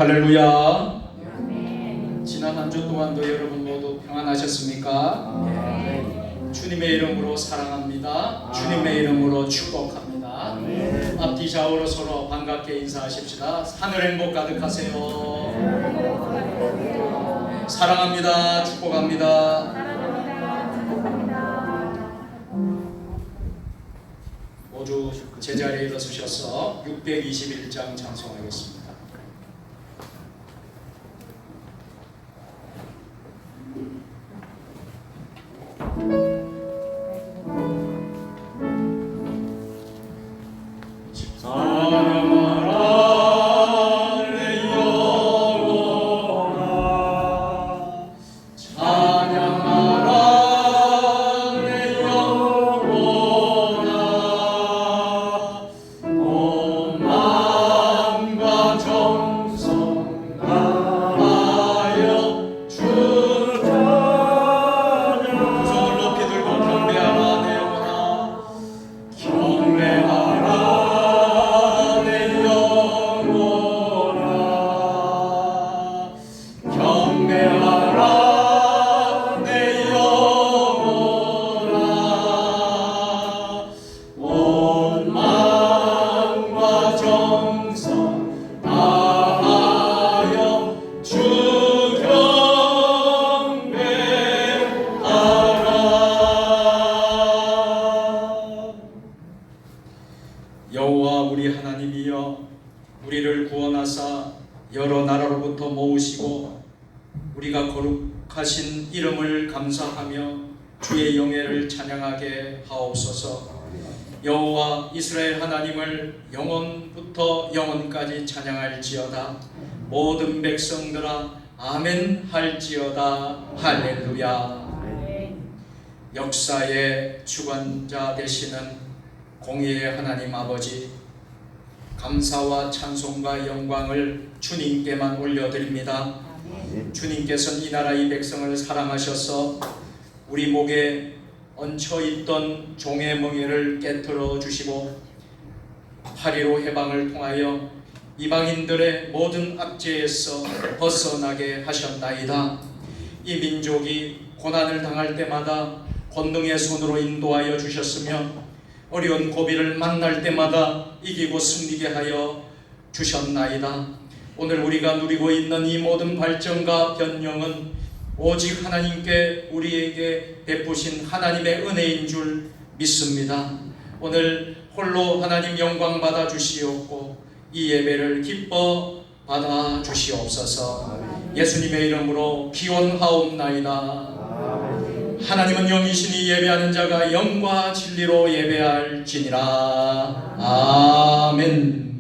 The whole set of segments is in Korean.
할렐루야. 아멘. 지난 한 주 동안도 여러분 모두 평안하셨습니까? 주님의 이름으로 사랑합니다. 주님의 이름으로 축복합니다. 앞뒤 좌우로 서로 반갑게 인사하십시다. 하늘 행복 가득하세요. 사랑합니다. 축복합니다. 모두 제자리에 일어서셔서 621장 찬송하겠습니다. 여호와 우리 하나님이여, 우리를 구원하사 여러 나라로부터 모으시고 우리가 거룩하신 이름을 감사하며 주의 영예를 찬양하게 하옵소서. 여호와 이스라엘 하나님을 영원부터 영원까지 찬양할지어다. 모든 백성들아 아멘 할지어다. 할렐루야. 역사의 주관자 되시는 공의의 하나님 아버지, 감사와 찬송과 영광을 주님께만 올려드립니다. 주님께서는 이 나라 이 백성을 사랑하셔서 우리 목에 얹혀있던 종의 멍에를 깨트려 주시고 8.15 해방을 통하여 이방인들의 모든 압제에서 벗어나게 하셨나이다. 이 민족이 고난을 당할 때마다 권능의 손으로 인도하여 주셨으며 어려운 고비를 만날 때마다 이기고 승리게 하여 주셨나이다. 오늘 우리가 누리고 있는 이 모든 발전과 변형은 오직 하나님께 우리에게 베푸신 하나님의 은혜인 줄 믿습니다. 오늘 홀로 하나님 영광 받아 주시옵고 이 예배를 기뻐 받아 주시옵소서. 예수님의 이름으로 기원하옵나이다. 하나님은 영이시니 예배하는 자가 영과 진리로 예배할지니라. 아멘.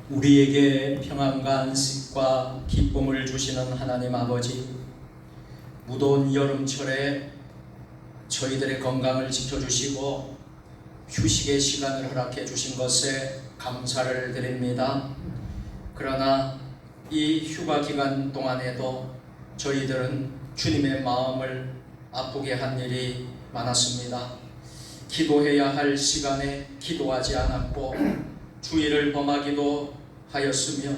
우리에게 평안과 안식과 기쁨을 주시는 하나님 아버지, 무더운 여름철에 저희들의 건강을 지켜주시고 휴식의 시간을 허락해 주신 것에 감사를 드립니다. 그러나 이 휴가 기간 동안에도 저희들은 주님의 마음을 아프게 한 일이 많았습니다. 기도해야 할 시간에 기도하지 않았고 주일을 범하기도 하였으며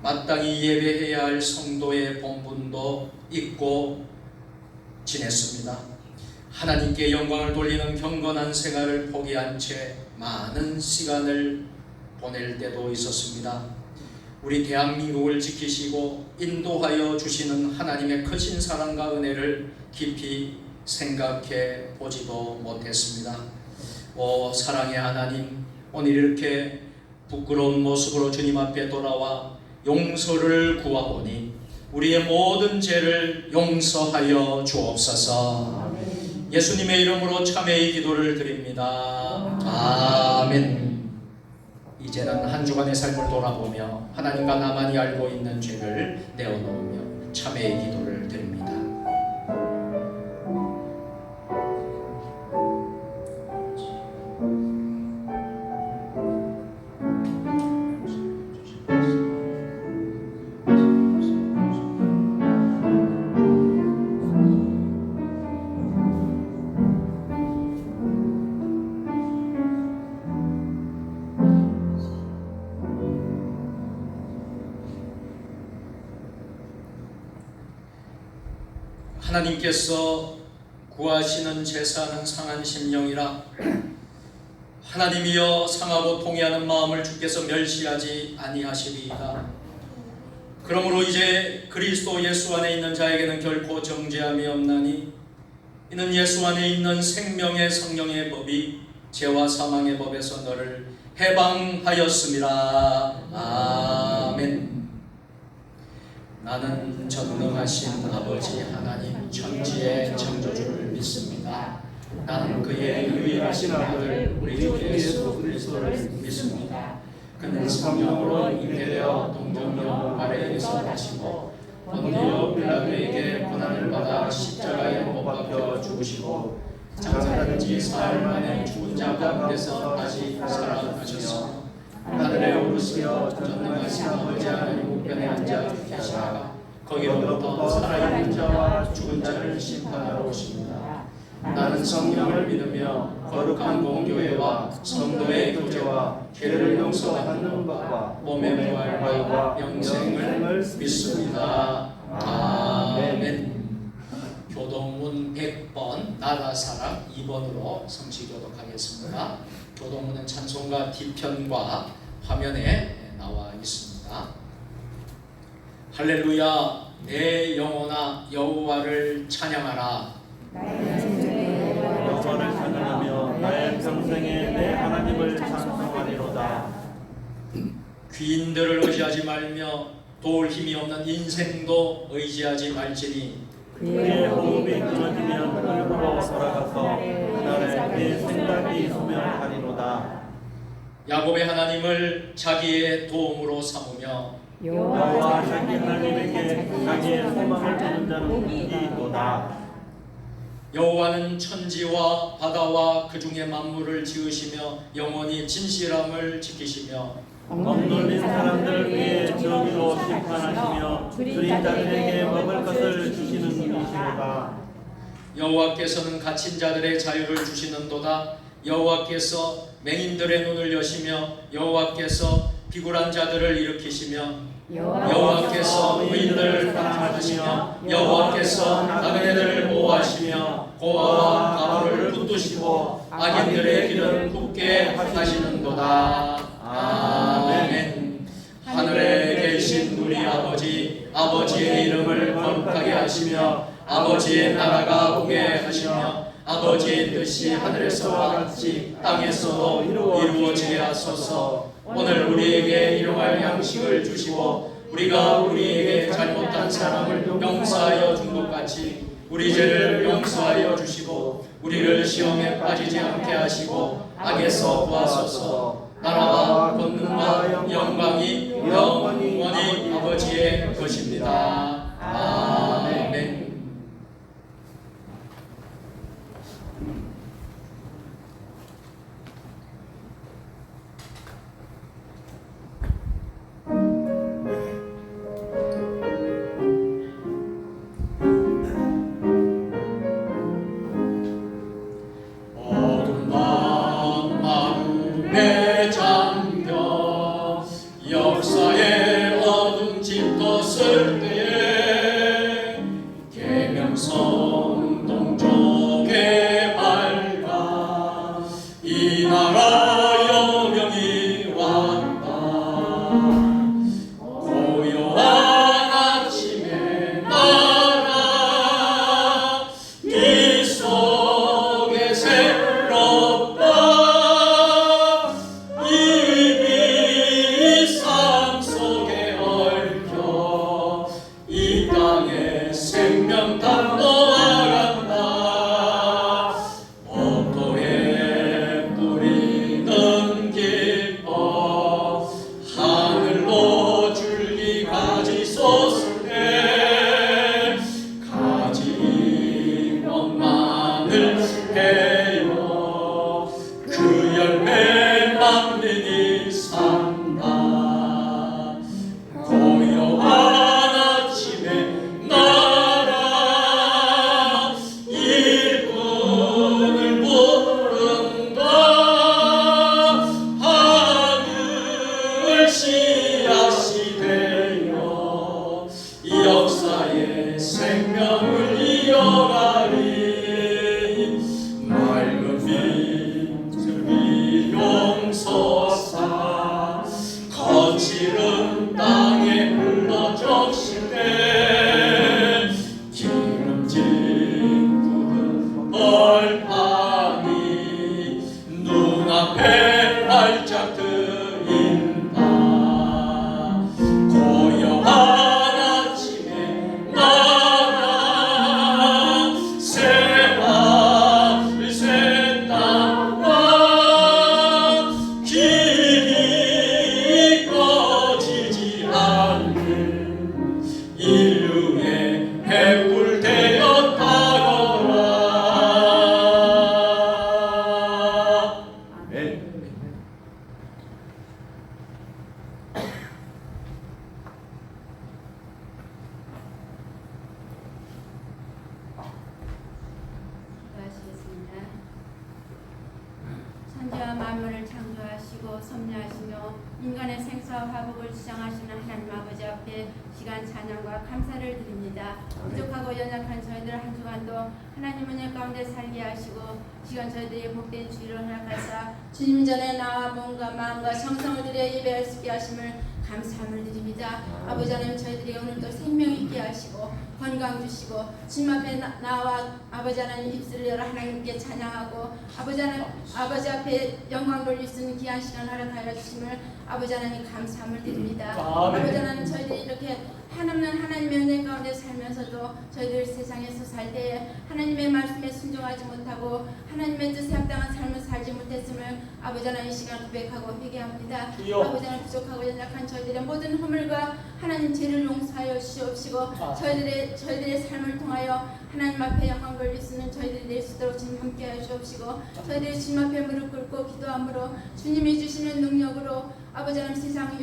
마땅히 예배해야 할 성도의 본분도 잊고 지냈습니다. 하나님께 영광을 돌리는 경건한 생활을 포기한 채 많은 시간을 보낼 때도 있었습니다. 우리 대한민국을 지키시고 인도하여 주시는 하나님의 크신 사랑과 은혜를 깊이 생각해 보지도 못했습니다. 오 사랑의 하나님, 오늘 이렇게 부끄러운 모습으로 주님 앞에 돌아와 용서를 구하오니 우리의 모든 죄를 용서하여 주옵소서. 예수님의 이름으로 참회의 기도를 드립니다. 아멘. 이제는 한 주간의 삶을 돌아보며 하나님과 나만이 알고 있는 죄를 내어놓으며 참회의 기도를 드립니다. 하나님께서 구하시는 제사는 상한 심령이라 하나님이여 상하고 통회하는 마음을 주께서 멸시하지 아니하시리이다. 그러므로 이제 그리스도 예수 안에 있는 자에게는 결코 정죄함이 없나니 이는 예수 안에 있는 생명의 성령의 법이 죄와 사망의 법에서 너를 해방하였음이라. 아멘. 나는 전능하신 아버지 하나님 천지의 창조주를 믿습니다. 나는 그의 유일하신 아들 우리 주 예수 그리스도를 믿습니다. 그는 성령으로 잉태되어 동정녀 마리아에게서 나시고 본디오 빌라도에게 고난을 받아 십자가에 못 박혀 죽으시고 장사된 지 사흘 만에 죽은 자 가운데서 다시 살아나셨으며 하늘에 오르시어 전능하신 아버지 하나님 우편에 앉아 계시다가 거기로부터 살아있는 자와 죽은 자를 심판하러 오십니다. 나는 성령을 믿으며 거룩한 공교회와 성도의 교제와 죄를 용서받는 것과 몸의 부활과 영생을 믿습니다. 아멘. 교동문 100번 나라사랑 2번으로 성시교독하겠습니다. 교동문은 찬송가 뒤편과 화면에 나와 있습니다. 할렐루야. 내 영혼아 여호와를 찬양하라. 여호와를 찬양하며 나의 평생에 내 하나님을 찬송하리로다. 귀인들을 의지하지 말며 도울 힘이 없는 인생도 의지하지 말지니 그의 호흡이 끊어지면 흙으로 돌아가서 그날에 그의 생각이 소멸하리로다. 야곱의 하나님을 자기의 도움으로 삼으며 여호와 자기 하나님에게 자기의 소망을 두는 자는 복이로다. 여호와는 천지와 바다와 그 중에 만물을 지으시며 영원히 진실함을 지키시며 억눌린 사람들 위에 정의로 심판하시며 줄인 자들에게 먹을 것을 주시는 분이시로다. 여호와께서는 갇힌 자들의 자유를 주시는도다. 여호와께서 맹인들의 눈을 여시며 여호와께서 비굴한 자들을 일으키시며 여호와께서 의인들을 강하시며 여호와께서 나그네들을 보호하시며 고아와 가로를 붙드시고 악인들의 길은 굳게 하시는도다. 아멘. 하늘에 계신 우리 아버지, 아버지의 이름을 거룩하게 하시며 아버지의 나라가 오게 하시며 아버지의 뜻이 하늘에서와 같이 땅에서도 이루어지게 하소서. 오늘 우리에게 일용할 양식을 주시고 우리가 우리에게 잘못한 사람을 용서하여 준 것 같이 우리 죄를 용서하여 주시고 우리를 시험에 빠지지 않게 하시고 악에서 구하소서. 나라와 권능과 영광이 영원히 아버지의 것입니다. 아멘. 만물을 창조하시고 섭리하시며 인간의 생사와 화복을 지정하시는 하나님 아버지 앞에 시간 찬양과 감사를 드립니다. 부족하고 연약한 저희들 한 주간도 하나님 은혜 가운데 살게 하시고 시간 저희들의 복된 주의를 허락하사 주님 전에 나와 몸과 마음과 정성을 들여 예배할 수 있게 하심을 감사함을 드립니다. 아버지 하나님 저희들이 오늘도 생명 있게 하시고 건강 주시고 주님 앞에 나와 아버지 하나님 입술을 열어 하나님께 찬양하고 아버지 앞에 영광 돌릴 수 있는 귀한 시간 허락하여 주심을 아버지 하나님 감사함을 드립니다. 아버지 하나님 저희들이 이렇게 한없는 하나님의 은혜 가운데 살면서도 저희들 세상에서 살 때에 하나님의 말씀에 순종하지 못하고 하나님의 뜻에 합당한 삶을 살지 못했음을 아버지 하나님 이 시간 고백하고 회개합니다. 아버지 하나님 부족하고 연약한 저희들의 모든 허물과 하나님 죄를 용서하여 주시옵시고 저희들의 삶을 통하여 하나님 앞에 영광 돌릴 수 있는 저희들이 될 수 있도록 주님 함께하여 주옵시고 저희들이 주님 앞에 무릎 꿇고 기도함으로 주님이 주시는 능력으로 아버지 하나님 세상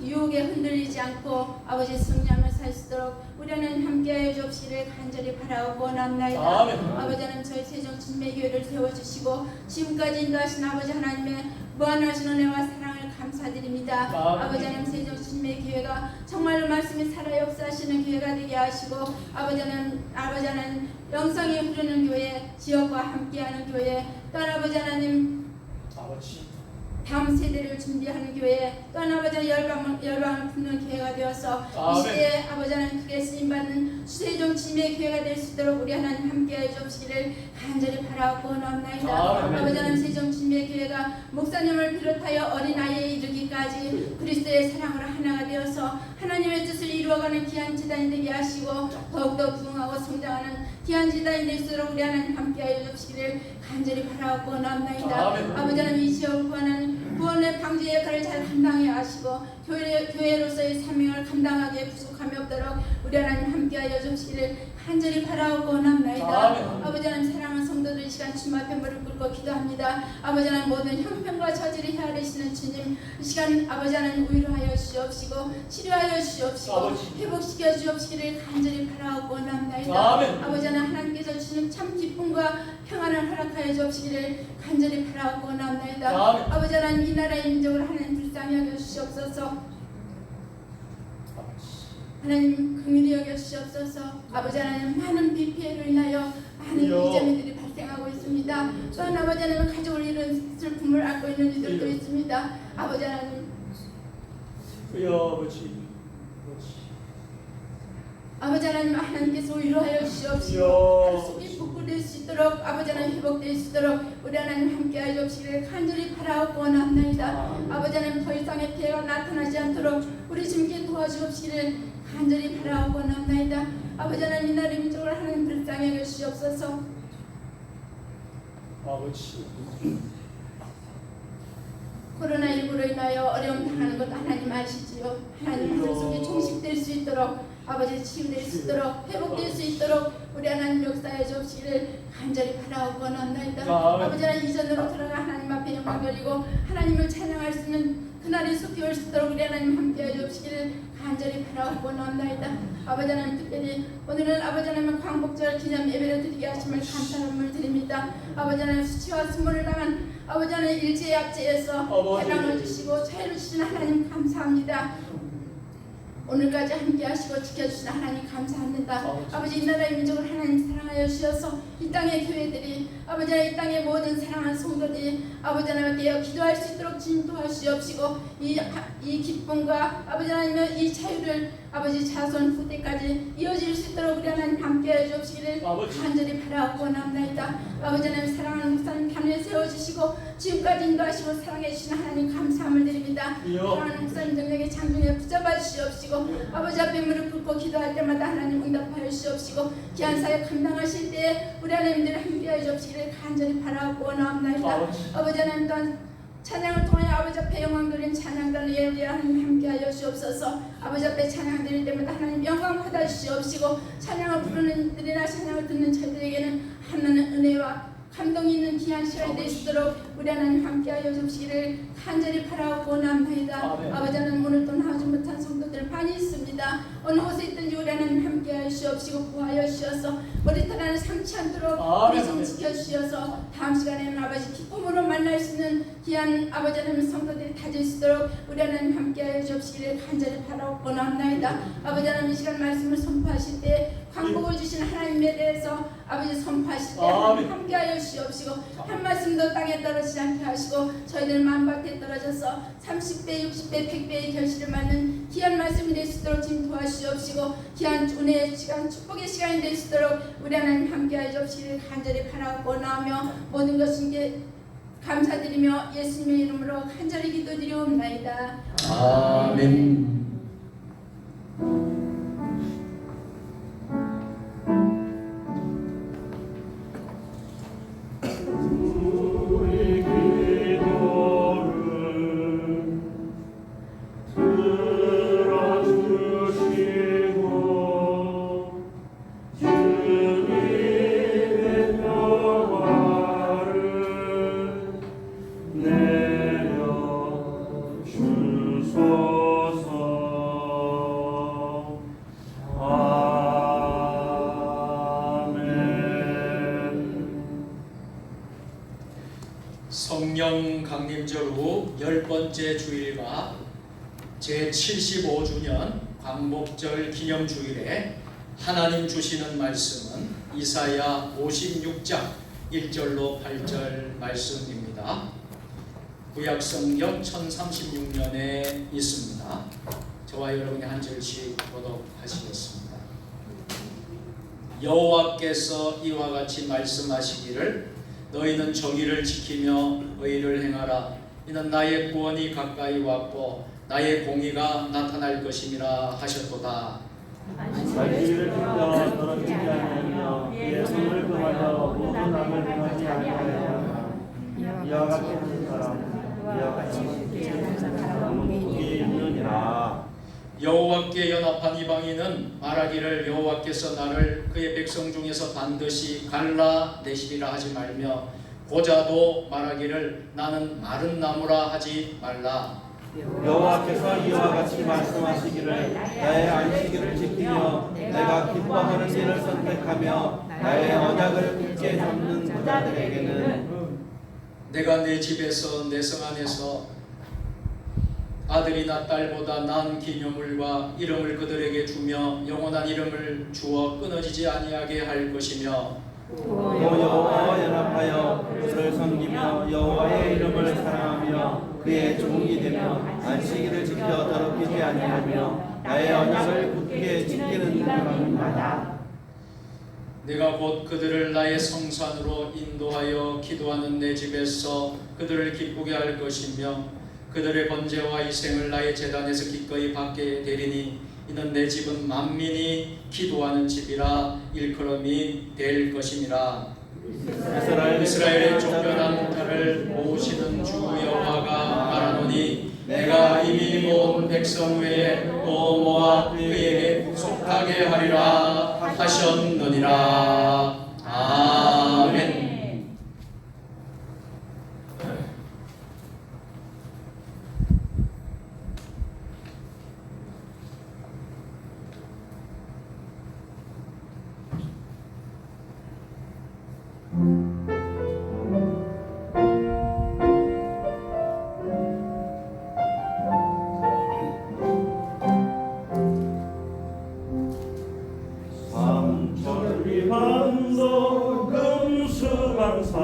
유혹에 흔들리지 않고 아버지 승리하며 살 수 있도록 우리 하나님 함께하여 주옵시기를 간절히 바라고 원합나이다. 아버지 하나님 저희 세종 주님의 교회를 세워주시고 지금까지 인도하신 아버지 하나님의 무한하신 은혜와 사랑을 감사드립니다. 아버지 하나님 세종 주님의 교회가 정말로 말씀이 살아 역사하시는 교회가 되게 하시고 아버지 하나님 영성이 흐르는 교회 지역과 함께하는 교회 또한 아버지 하나님 다음 세대를 준비하는 교회 또한 아버지 열방을 품는 교회가 되어서 이 시대에 아버지 하나님 크게 쓰임받는 세종 주님의 교회가 될 수 있도록 우리 하나님 함께하여 주옵시기를 간절히 바라고 원합나이다. 아버지 하나님 세종 주님의 교회가 목사님을 비롯하여 어린아이에 이르기까지 그리스도의 사랑으로 하나가 되어서 하나님의 뜻을 이루어가는 귀한 지단이 되게 하시고 더욱더 부흥하고 성장하는 귀한 지단이 될 수 있도록 우리 하나님 함께하여 주옵시기를 간절히 바라고 원합나이다. 아버지 하나님 이 지역을 구원의 방지 역할을 잘 감당해 하시고 교회로서의 사명을 감당하기에 부족함이 없도록 우리 하나님 함께하여 주시기를 간절히 바라고 원합나이다. 아버지 하나님 사랑하는 성도들 이 시간 주님 앞에 무릎 꿇고 기도합니다. 아버지 하나님 모든 형편과 저지를 헤아리시는 주님 이 시간 아버지 하나님 위로하여 주옵시고 치료하여 주옵시고 회복시켜 주옵시기를 간절히 바라고 원합나이다. 아버지 하나님께서 주시는 참 기쁨과 평안을 허락하여 주옵시기를 간절히 바라고 원합나이다. 아버지 하나님 이 나라의 민족을 하나님 불쌍히 여겨 주시옵소서. 하나님 긍휼히 여겨 주시옵소서. 아버지 하나님 많은 비 피해로 인하여 많은 이재민들이 발생하고 있습니다. 또한 아버지 하나님 가족을 잃은 슬픔을 안고 있는 이들도 있습니다. 아버지 하나님 아버지 하나님 하나님께서 위로하여 주시옵시고 하루속히 복구될 수 있도록 아버지 하나님 회복될 수 있도록 우리 하나님 함께하여 주옵시기를 간절히 바라고 원합나이다. 아버지 하나님 더 이상의 피해가 나타나지 않도록 우리 주님께 도와주옵시기를 간절히 바라고 원합나이다. 아버지 하나님 이 나라의 민족을 하나님 불쌍히 여겨 주시옵소서. 코로나19로 인하여 어려움 당하는 것 하나님 아시지요. 하나님 하늘 속에 종식될 수 있도록 아버지 치유될 수 있도록 회복될 수 있도록 우리 하나님 역사해 주옵시기를 간절히 바라고 원합나이다. 아버지 하나님 이전으로 들어가 하나님 앞에 영광 돌리고 하나님을 찬양할 수 있는 그날이 속히 올 수 있도록 우리 하나님 함께해 주옵시기를 간절히 바라고 원합나이다. 아버지 하나님 특별히 오늘은 아버지 하나님 광복절 기념 예배를 드리게 하심을 감사함을 드립니다. 아버지 하나님 수치와 수모를 당한 아버지 하나님 일제의 압제에서 해방을 주시고 자유를 주신 하나님 감사합니다. 오늘까지 함께 하시고 지켜주신 하나님 감사합니다. 아버지 이 나라의 민족을 하나님 사랑하여 주셔서 이 땅의 교회들이 아버지 하나님 이 땅의 모든 사랑하는 성도들이 아버지 하나님께 기도할 수 있도록 주님 도와주시옵시고 이 기쁨과 아버지 하나님의 이 자유를 아버지 자손 후대까지 이어질 수 있도록 우리 하나님 함께하여 주옵시기를 간절히 바라고 원합나이다. 아버지 하나님 사랑하는 목사님 단위에 세워주시고 지금까지 인도하시고 사랑해 주신 하나님 감사함을 드립니다. 사랑하는 목사님 능력에 장중에 붙잡아 주시옵시고 아버지 앞에 무릎 꿇고 기도할 때마다 하나님 응답하여 주시옵시고 귀한 사역 감당하실 때에 우리 하나님들 함께하여 주옵시기를 간절히 바라고 원합나이다. 아버지 하나님 또한 찬양을 통하여 아버지 앞에 영광 돌린 찬양단을 예배하여 하나님 함께하여 주옵소서. 아버지 앞에 찬양 드릴 때마다 하나님 영광 받아 주시옵시고 찬양을 부르는 이들이나 찬양을 듣는 저희들에게는 하나님 은혜와 감동이 있는 귀한 시간이 될 수 있도록 우리 하나님 함께하여 주시기를 간절히 바라옵고 원합니다. 아버지 하나님 오늘도 나오지 못한 성도들 많이 있습니다. 어느 곳에 있든지 우리 하나님 함께하여 주옵시고 구하여 주셔서 머리털 하나 상치 않도록 우리 좀 지켜주셔서 다음 시간에는 아버지 기쁨으로 만날 수 있는 귀한 아버지 하나님 성도들이 다질 수 있도록 우리 하나님 함께하여 주옵시기를 간절히 바라옵고 원합니다. 아버지 하나님 이 시간 말씀을 선포하실 때 광복을 주신 하나님에 대해서 아버지 선포하실 때 함께하여 주시옵시고 한 말씀도 땅에 떨어지지 않게 하시고 저희들 만박에 떨어져서 30배, 60배, 100배의 결실을 맞는 귀한 말씀이 될 수 있도록 지금 도와주시옵시고 귀한 은혜의 시간, 축복의 시간이 될 수 있도록 우리 하나님 함께하여 주옵시기를 간절히 바라옵고 나오며 모든 것을 감사드리며 예수님의 이름으로 간절히 기도드리옵나이다. 아멘. 성령 강림절 후 10번째 주일과 제75주년 광복절 기념주일에 하나님 주시는 말씀은 이사야 56장 1절로 8절 말씀입니다. 구약성경 1036년에 있습니다. 저와 여러분이 한 절씩 교독하시겠습니다. 여호와께서 이와 같이 말씀하시기를 너희는 정의를 지키며 의를 행하라. 이는 나의 구원이 가까이 왔고 나의 공의가 나타날 것임이라 하셨도다. 자기를 지켜 더럽히지 아니하며 그의 손을 금하여 모든 남을 행하지 아니하여 이와 같이 하는 사람 이와 같이 하는 사람은 복이 있느니라. 여호와께 연합한 이방인은 말하기를 여호와께서 나를 그의 백성 중에서 반드시 갈라내시리라 하지 말며 고자도 말하기를 나는 마른 나무라 하지 말라. 여호와께서 이와 같이 말씀하시기를 나의 안식일을 지키며 내가 기뻐하는 일을 선택하며 나의 언약을 굳게 잡는 자들에게는 내가 내 집에서 내 성 안에서 아들이나 딸보다 나은 기념물과 이름을 그들에게 주며 영원한 이름을 주어 끊어지지 아니하게 할 것이며 또 여호와와 연합하여 그를 섬기며 여호와의 이름을 사랑하며 그의 종이 되며 안식일을 지켜 더럽히지 아니하며 나의 언약을 굳게 지키는 사람이다. 내가 곧 그들을 나의 성산으로 인도하여 기도하는 내 집에서 그들을 기쁘게 할 것이며 그들의 번제와 희생을 나의 제단에서 기꺼이 받게 되리니 이는 내 집은 만민이 기도하는 집이라 일컬음이 될 것임이라. 이스라엘의 쫓겨난 자를 모으시는 주 여호와가 말하노니 내가 이미 모은 백성 외에 또 모아 그에게 속하게 하리라 하셨느니라. 아멘. 삼천리 반도 금수강산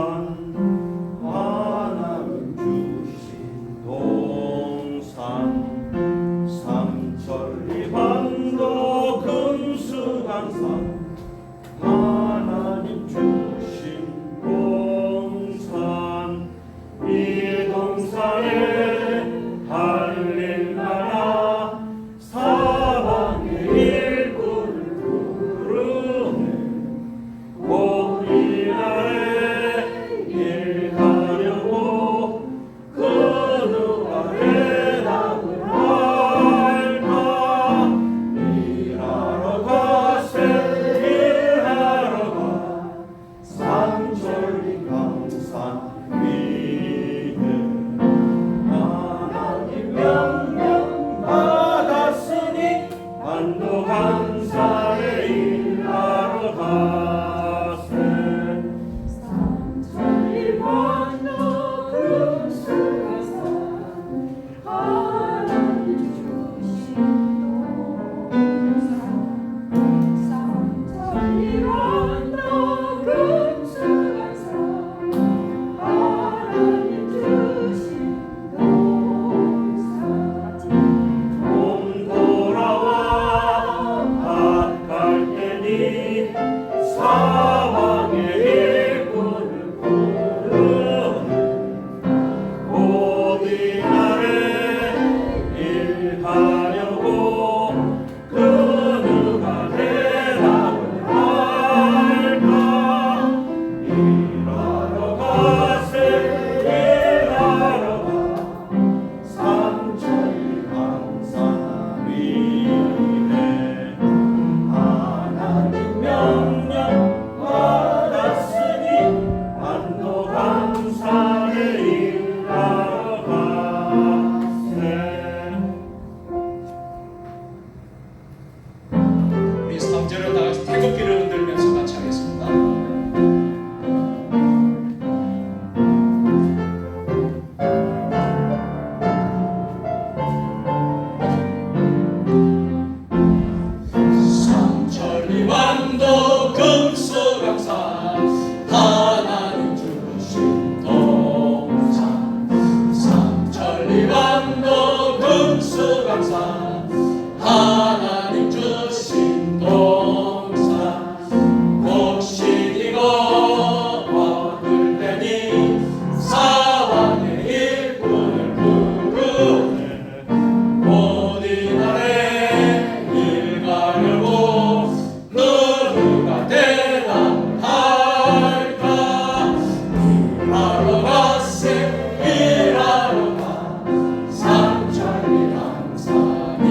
하나님 주신 동산 삼천리 반도 금수강산 하나님 주신 동산 이 동산에 할렐루야 사방의 일꾼을 부르네 곧 이날에 일하려고 그 누가 대답을 할까 일하러 가세 일하러 가 삼천리 강산 위 어디 나를 일하려고 그 누가 대답을 할까. 일하러 가세 일하러 가 삼천리 항상 위에 하나님 명령 받았으니 안도 감사를 일하러 가세. 우리 3절을 다 같이 태극기를 흔들면서 같이 하겠습니다. 삼천리 완도 금수강산 하나님 주신 동산. 삼천리 완도 금수강산 하나님 주신 동산. 곡식이고 얻을 때니 사왕의 일꾼을 부르네. 어디 나래 일 가려고 누가 대답할까. 일하러 가세 일하러 가 삼천리 강산이네.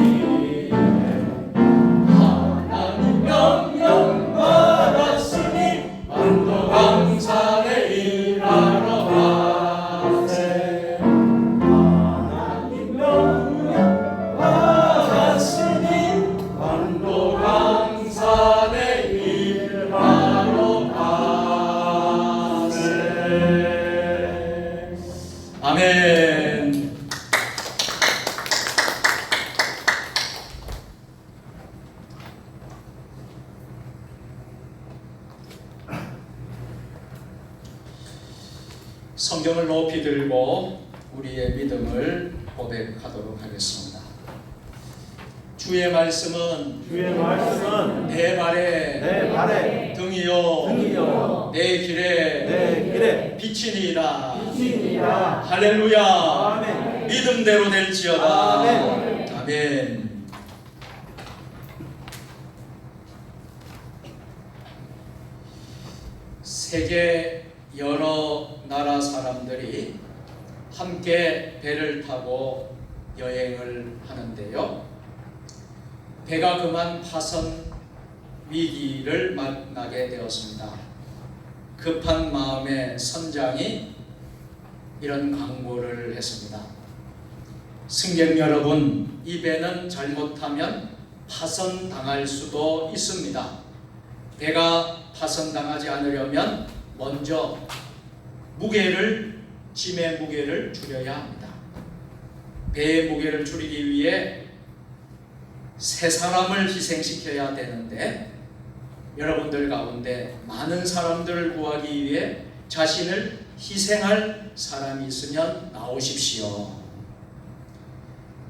하나님 명령 받았으니 안도 강산에 일하러 가세. 하나님 명령 받았으니 안도 강산에 일하러 가세. 아멘. 성경을 높이 들고 우리의 믿음을 고백하도록 하겠습니다. 주의 말씀은 주의 말씀은 내 발에 내 발에 등이요 등이요 내 길에 내 길에 빛이니이다. 빛이니이다. 할렐루야. 아멘. 믿음대로 될지어다. 아멘. 아멘. 세계 여러 나라 사람들이 함께 배를 타고 여행을 하는데요. 배가 그만 파선 위기를 만나게 되었습니다. 급한 마음에 선장이 이런 강구를 했습니다. 승객 여러분, 이 배는 잘못하면 파선당할 수도 있습니다. 배가 파선당하지 않으려면 먼저 짐의 무게를 줄여야 합니다. 배의 무게를 줄이기 위해 세 사람을 희생시켜야 되는데, 여러분들 가운데 많은 사람들을 구하기 위해 자신을 희생할 사람이 있으면 나오십시오.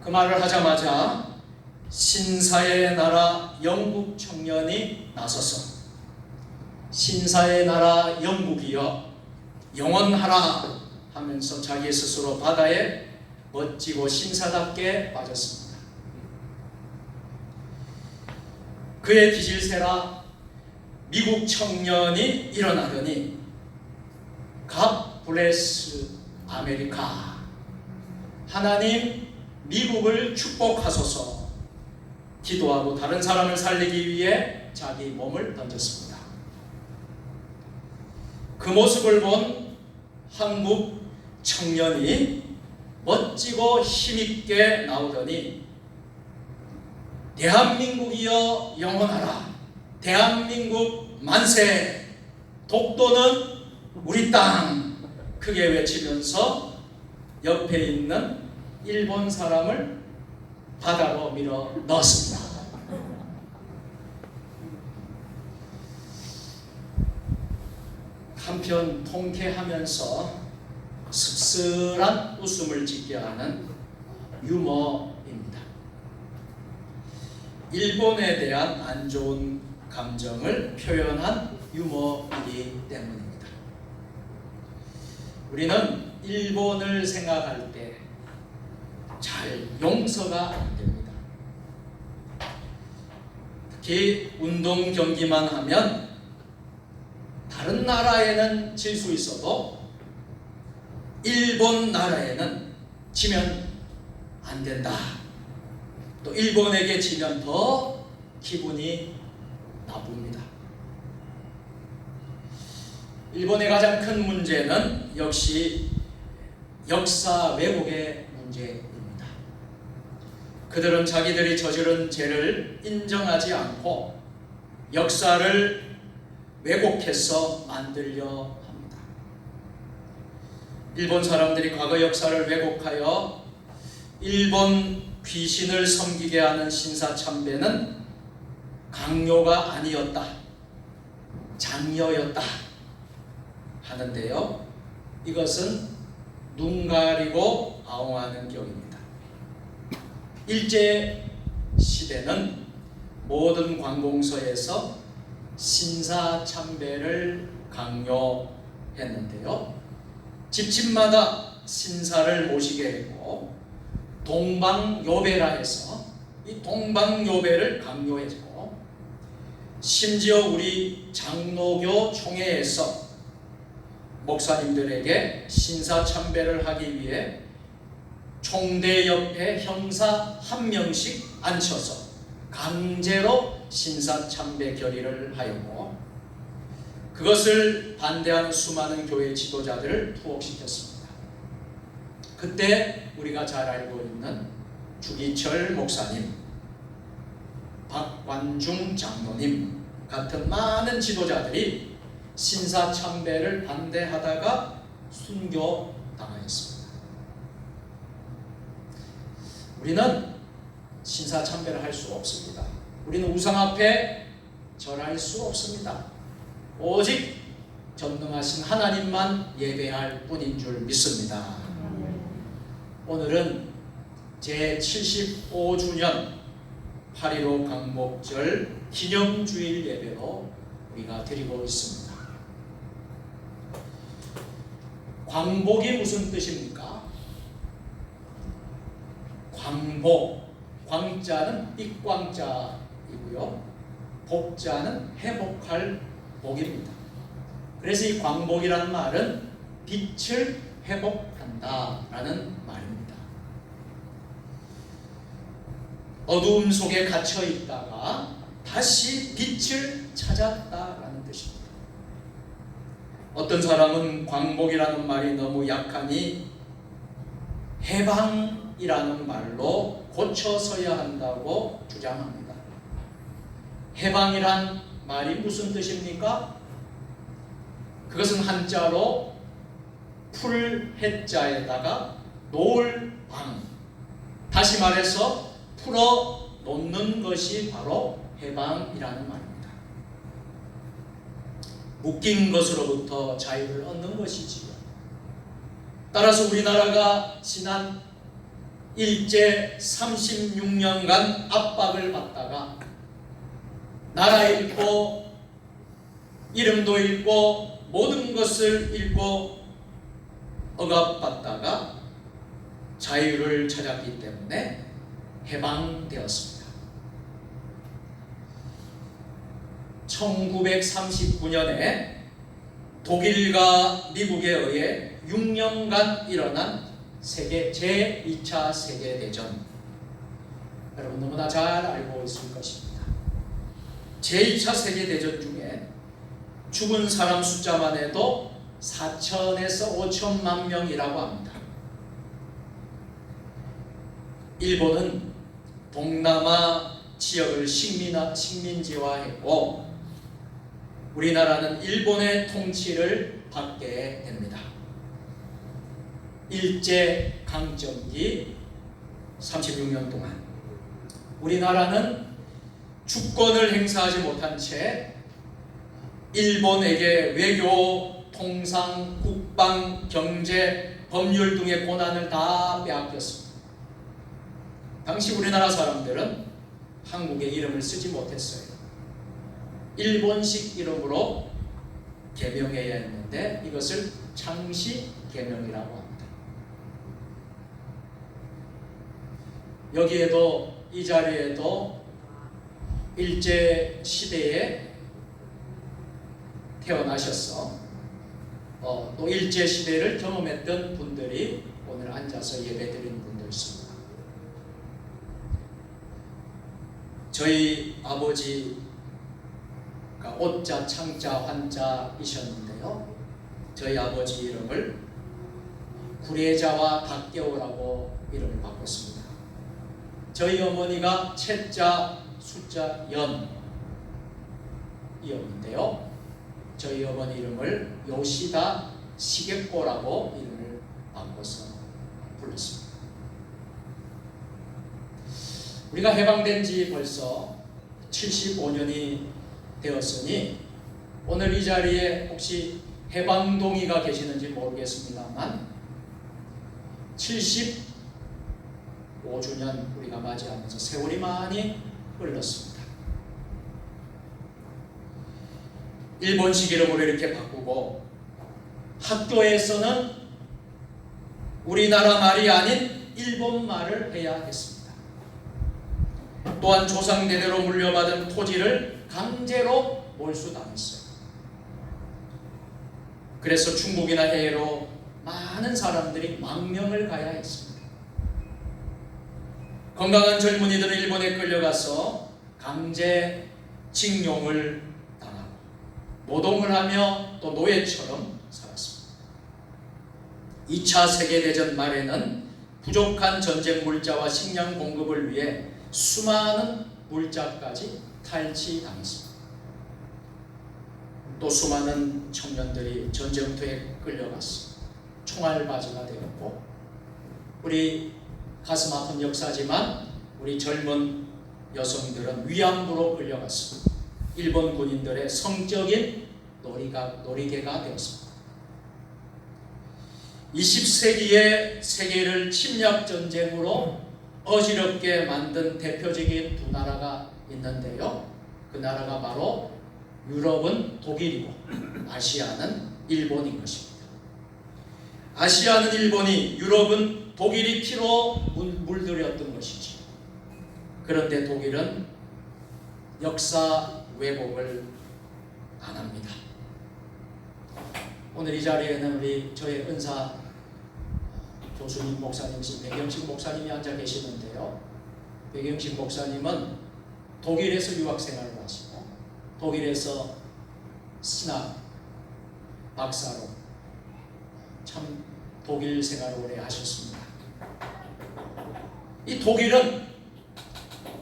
그 말을 하자마자 신사의 나라 영국 청년이 나서서 신사의 나라 영국이여 영원하라 하면서 자기 스스로 바다에 멋지고 신사답게 빠졌습니다. 그의 기질세라 미국 청년이 일어나더니 God bless 아메리카, 하나님 미국을 축복하소서 기도하고 다른 사람을 살리기 위해 자기 몸을 던졌습니다. 그 모습을 본 한국 청년이 멋지고 힘있게 나오더니 대한민국이여 영원하라, 대한민국 만세, 독도는 우리 땅 크게 외치면서 옆에 있는 일본 사람을 바다로 밀어 넣었습니다. 한편 통쾌하면서 씁쓸한 웃음을 짓게 하는 유머입니다. 일본에 대한 안 좋은 감정을 표현한 유머이기 때문입니다. 우리는 일본을 생각할 때 잘 용서가 안 됩니다. 특히 운동 경기만 하면 다른 나라에는 질 수 있어도 일본 나라에는 지면 안 된다. 또 일본에게 지면 더 기분이 나쁩니다. 일본의 가장 큰 문제는 역시 역사 왜곡의 문제입니다. 그들은 자기들이 저지른 죄를 인정하지 않고 역사를 왜곡해서 만들려 합니다. 일본 사람들이 과거 역사를 왜곡하여 일본 귀신을 섬기게 하는 신사참배는 강요가 아니었다, 장려였다 하는데요, 이것은 눈 가리고 아웅하는 격입니다. 일제 시대는 모든 관공서에서 신사참배를 강요했는데요, 집집마다 신사를 모시게 했고 동방요배라 해서 이 동방요배를 강요했고, 심지어 우리 장로교 총회에서 목사님들에게 신사참배를 하기 위해 총대 옆에 형사 한 명씩 앉혀서 강제로 신사참배 결의를 하였고, 그것을 반대하는 수많은 교회 지도자들을 투옥시켰습니다. 그때 우리가 잘 알고 있는 주기철 목사님, 박관중 장로님 같은 많은 지도자들이 신사참배를 반대하다가 순교당하였습니다. 우리는 신사참배를 할 수 없습니다. 우리는 우상 앞에 절할 수 없습니다. 오직 전능하신 하나님만 예배할 뿐인 줄 믿습니다. 오늘은 제75주년 8.15 광복절 기념주일 예배로 우리가 드리고 있습니다. 광복이 무슨 뜻입니까? 광복, 광자는 빛광자이고요, 복자는 회복할 복입니다. 그래서 이 광복이라는 말은 빛을 회복한다라는 말입니다. 어두움 속에 갇혀 있다가 다시 빛을 찾았다라는 뜻입니다. 어떤 사람은 광복이라는 말이 너무 약하니 해방이라는 말로 고쳐서야 한다고 주장합니다. 해방이란 말이 무슨 뜻입니까? 그것은 한자로 풀 해자에다가 놓을 방, 다시 말해서 풀어 놓는 것이 바로 해방이라는 말입니다. 묶인 것으로부터 자유를 얻는 것이지요. 따라서 우리나라가 지난 일제 36년간 압박을 받다가 나라 잃고 이름도 잃고 모든 것을 잃고 억압받다가 자유를 찾았기 때문에 해방되었습니다. 1939년에 독일과 미국에 의해 6년간 일어난 제2차 세계대전, 여러분 너무나 잘 알고 있을 것입니다. 제2차 세계대전 중에 죽은 사람 숫자만 해도 4천에서 5천만 명이라고 합니다. 일본은 동남아 지역을 식민지화했고 우리나라는 일본의 통치를 받게 됩니다. 일제 강점기 36년 동안 우리나라는 주권을 행사하지 못한 채 일본에게 외교, 통상, 국방, 경제, 법률 등의 권한을 다 빼앗겼습니다. 당시 우리나라 사람들은 한국의 이름을 쓰지 못했어요. 일본식 이름으로 개명해야 했는데 이것을 창씨 개명이라고 합니다. 여기에도 이 자리에도 일제 시대에 태어나셔서 또 일제 시대를 경험했던 분들이 오늘 앉아서 예배드리는 분들입니다. 저희 아버지가 옷자, 창자, 환자이셨는데요. 저희 아버지 이름을 구례자와 박겨우라고 이름을 바꿨습니다. 저희 어머니가 채자, 숫자, 연이었는데요. 저희 어머니 이름을 요시다 시게꼬라고 이름을 바꿔서 불렀습니다. 우리가 해방된 지 벌써 75년이 되었으니 오늘 이 자리에 혹시 해방동의가 계시는지 모르겠습니다만 75주년 우리가 맞이하면서 세월이 많이 흘렀습니다. 일본식 이름으로 이렇게 바꾸고 학교에서는 우리나라 말이 아닌 일본 말을 해야 했습니다. 또한 조상대대로 물려받은 토지를 강제로 몰수당했어요. 그래서 중국이나 해외로 많은 사람들이 망명을 가야 했습니다. 건강한 젊은이들은 일본에 끌려가서 강제 징용을 당하고 노동을 하며 또 노예처럼 살았습니다. 2차 세계대전 말에는 부족한 전쟁 물자와 식량 공급을 위해 수많은 물자까지 탈취당했습니다. 또 수많은 청년들이 전쟁터에 끌려가서 총알바지가 되었고, 우리 가슴 아픈 역사지만 우리 젊은 여성들은 위안부로 끌려갔습니다. 일본 군인들의 성적인 놀이개가 되었습니다. 20세기의 세계를 침략전쟁으로 어지럽게 만든 대표적인 두 나라가 있는데요. 그 나라가 바로 유럽은 독일이고 아시아는 일본인 것입니다. 아시아는 일본이, 유럽은 독일이 피로 물들였던 것이지. 그런데 독일은 역사 왜곡을 안 합니다. 오늘 이 자리에는 우리 저희 은사 교수님 목사님이신 백영식 목사님이 앉아 계시는데요. 백영식 목사님은 독일에서 유학 생활을 하시고 독일에서 신학 박사로 참 독일 생활을 오래 하셨습니다. 이 독일은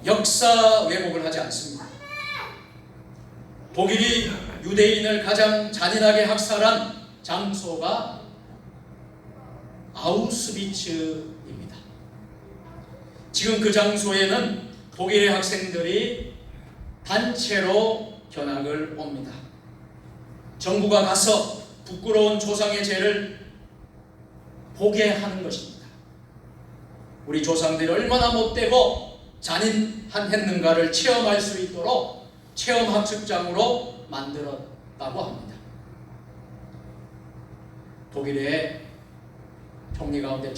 역사 왜곡을 하지 않습니다. 독일이 유대인을 가장 잔인하게 학살한 장소가 아우슈비츠입니다. 지금 그 장소에는 독일의 학생들이 단체로 견학을 옵니다. 정부가 가서 부끄러운 조상의 죄를 보게 하는 것입니다. 우리 조상들이 얼마나 못되고 잔인했는가를 체험할 수 있도록 체험학습장으로 만들었다고 합니다. 독일의 총리 가운데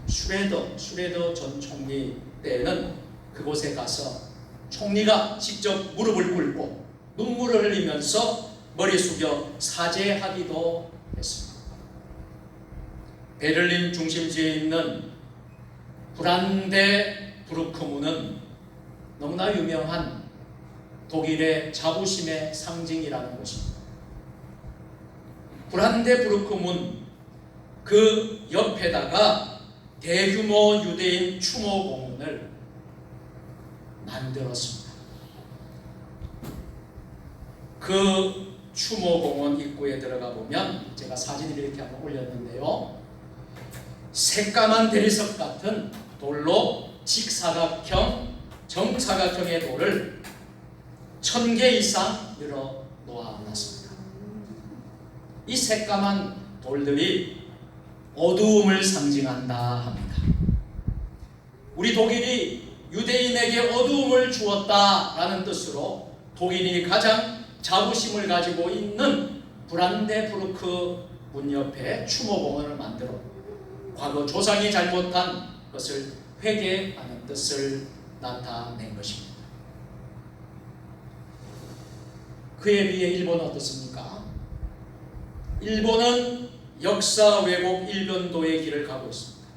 슈레더 전 총리 때에는 그곳에 가서 총리가 직접 무릎을 꿇고 눈물을 흘리면서 머리 숙여 사죄하기도 했습니다. 베를린 중심지에 있는 브란데부르크문은 너무나 유명한 독일의 자부심의 상징이라는 것입니다. 브란데부르크문 그 옆에다가 대규모 유대인 추모 공원을 만들었습니다. 그 추모 공원 입구에 들어가 보면 제가 사진을 이렇게 한번 올렸는데요. 새까만 대리석 같은 돌로 직사각형, 정사각형의 돌을 1000개 이상 늘어 놓아놨습니다. 이 새까만 돌들이 어두움을 상징한다 합니다. 우리 독일이 유대인에게 어두움을 주었다라는 뜻으로 독일인이 가장 자부심을 가지고 있는 브란데부르크 문 옆에 추모공원을 만들어 과거 조상이 잘못한 것을 회개하는 뜻을 나타낸 것입니다. 그에 비해 일본은 어떻습니까? 일본은 역사 왜곡 일변도의 길을 가고 있습니다.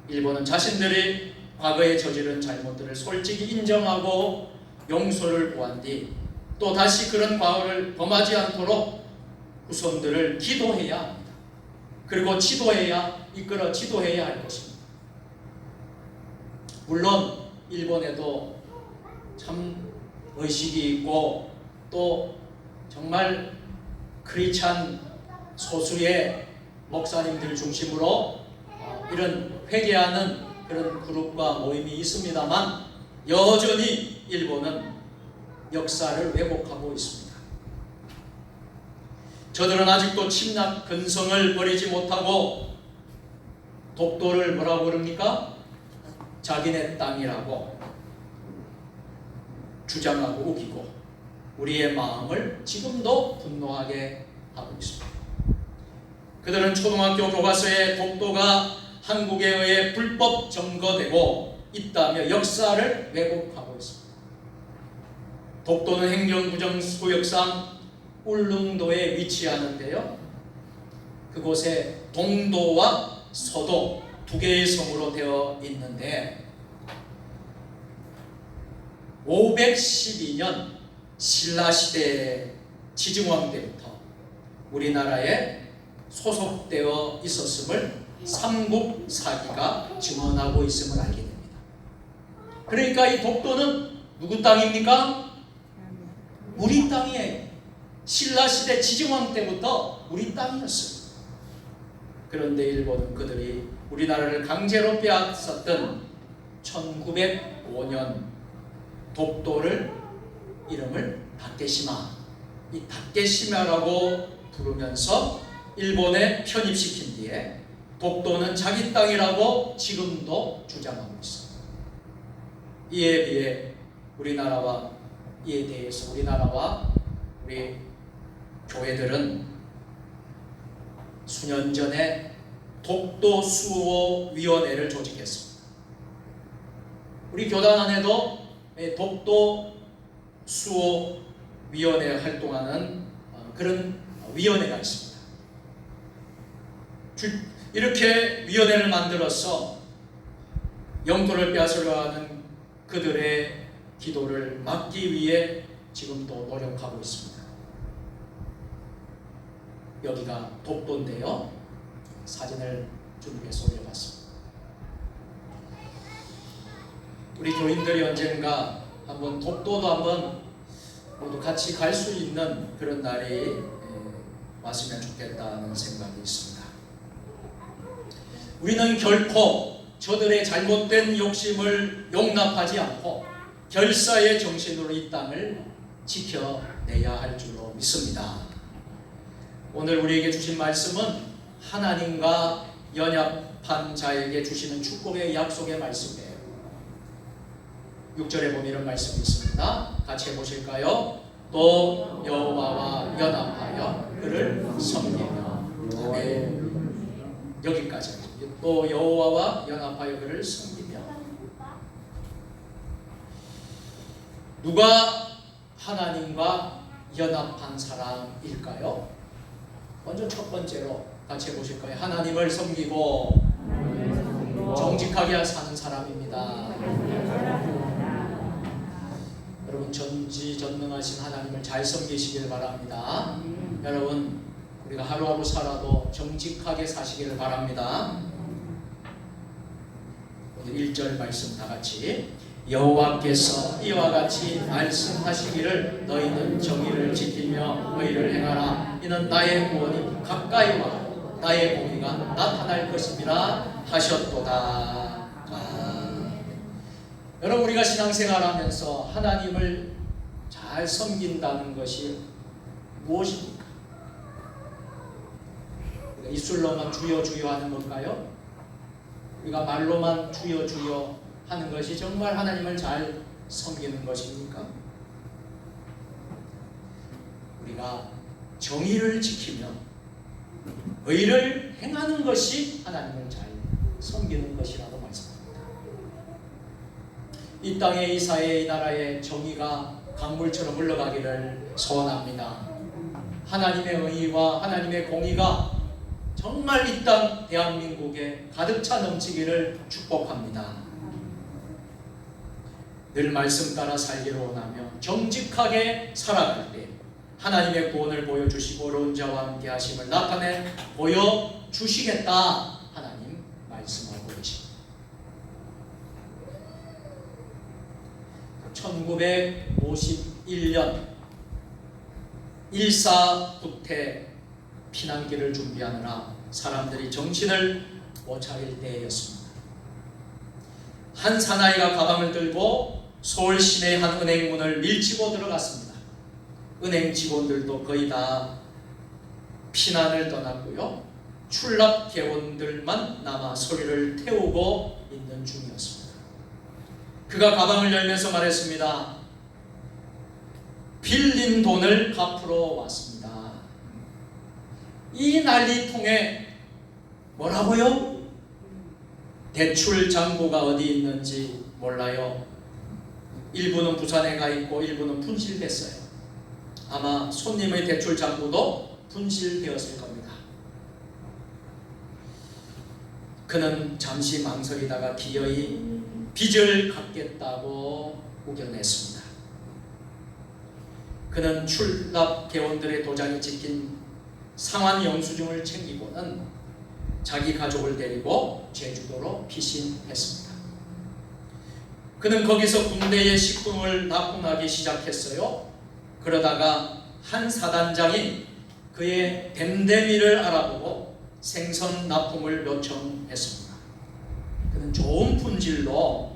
일본은 자신들이 과거에 저지른 잘못들을 솔직히 인정하고 용서를 구한 뒤 또 다시 그런 과오를 범하지 않도록 후손들을 기도해야 합니다. 그리고 지도해야 할 것입니다. 물론 일본에도 참 의식이 있고 또 정말 크리스찬 소수의 목사님들 중심으로 이런 회개하는 그런 그룹과 모임이 있습니다만 여전히 일본은 역사를 왜곡하고 있습니다. 저들은 아직도 침략 근성을 버리지 못하고 독도를 뭐라고 그럽니까? 자기네 땅이라고 주장하고 우기고 우리의 마음을 지금도 분노하게 하고 있습니다. 그들은 초등학교 교과서에 독도가 한국에 의해 불법 점거되고 있다며 역사를 왜곡하고 있습니다. 독도는 행정구정구역상 울릉도에 위치하는데요. 그곳에 동도와 서도 두 개의 성으로 되어 있는데 512년 신라시대 지증왕 때부터 우리나라에 소속되어 있었음을 삼국사기가 증언하고 있음을 알게 됩니다. 그러니까 이 독도는 누구 땅입니까? 우리 땅이에요. 신라시대 지증왕 때부터 우리 땅이었어요. 그런데 일본은 그들이 우리나라를 강제로 빼앗았던 1905년 독도를 이름을 다케시마, 이 다케시마라고 부르면서 일본에 편입시킨 뒤에 독도는 자기 땅이라고 지금도 주장하고 있습니다. 이에 비해 이에 대해서 우리나라와 우리 교회들은 수년 전에 독도 수호위원회를 조직했습니다. 우리 교단 안에도 독도 수호위원회 활동하는 그런 위원회가 있습니다. 이렇게 위원회를 만들어서 영토를 빼앗으려는 그들의 기도를 막기 위해 지금도 노력하고 있습니다. 여기가 독도인데요. 사진을 준비해서 올려봤습니다. 우리 교인들이 언젠가 한번 독도도 한번 모두 같이 갈 수 있는 그런 날이 왔으면 좋겠다는 생각이 있습니다. 우리는 결코 저들의 잘못된 욕심을 용납하지 않고 결사의 정신으로 이 땅을 지켜내야 할 줄로 믿습니다. 오늘 우리에게 주신 말씀은 하나님과 연합한 자에게 주시는 축복의 약속의 말씀이에요. 6절에 보면 이런 말씀이 있습니다. 같이 해보실까요? 또 여호와와 연합하여 그를 섬기며. 네, 여기까지. 또 여호와와 연합하여 그를 섬기며. 누가 하나님과 연합한 사람일까요? 먼저 첫 번째로 같이 해보실까요? 하나님을 섬기고 정직하게 사는 사람입니다. 여러분 전지전능하신 하나님을 잘 섬기시길 바랍니다. 여러분 우리가 하루하루 살아도 정직하게 사시기를 바랍니다. 오늘 1절 말씀 다 같이 여호와께서 이와 같이 말씀하시기를 너희는 정의를 지키며 의를 행하라. 이는 나의 구원이 가까이 와 나의 공의가 나타날 것임이라 하셨도다. 여러분 우리가 신앙생활하면서 하나님을 잘 섬긴다는 것이 무엇입니까? 우리가 입술로만 주여 주여 하는 걸까요? 우리가 말로만 주여 주여 하는 것이 정말 하나님을 잘 섬기는 것입니까? 우리가 정의를 지키며 의를 행하는 것이 하나님을 잘 섬기는 것이라고 말씀합니다. 이 땅의 이 사회의 이 나라의 정의가 강물처럼 흘러가기를 소원합니다. 하나님의 의의와 하나님의 공의가 정말 이 땅 대한민국에 가득 차 넘치기를 축복합니다. 늘 말씀 따라 살기를 원하며 정직하게 살아갈 때 하나님의 구원을 보여주시고 어려운 자와 함께 하심을 나타내 보여주시겠다 하나님 말씀하고 계십니다. 1951년 1.4 구태 피난길을 준비하느라 사람들이 정신을 못 차릴 때였습니다. 한 사나이가 가방을 들고 서울 시내 한 은행문을 밀치고 들어갔습니다. 은행 직원들도 거의 다 피난을 떠났고요. 출납 개원들만 남아 서류를 태우고 있는 중이었습니다. 그가 가방을 열면서 말했습니다. 빌린 돈을 갚으러 왔습니다. 이 난리통에 뭐라고요? 대출 잔고가 어디 있는지 몰라요. 일부는 부산에 가 있고 일부는 분실됐어요. 아마 손님의 대출 잔고도 분실되었을 겁니다. 그는 잠시 망설이다가 기어이 빚을 갚겠다고 우겨냈습니다. 그는 출납 개원들의 도장이 찍힌 상환 영수증을 챙기고는 자기 가족을 데리고 제주도로 피신했습니다. 그는 거기서 군대의 식품을 납품하기 시작했어요. 그러다가 한 사단장이 그의 댐데미를 알아보고 생선 납품을 요청했습니다. 그는 좋은 품질로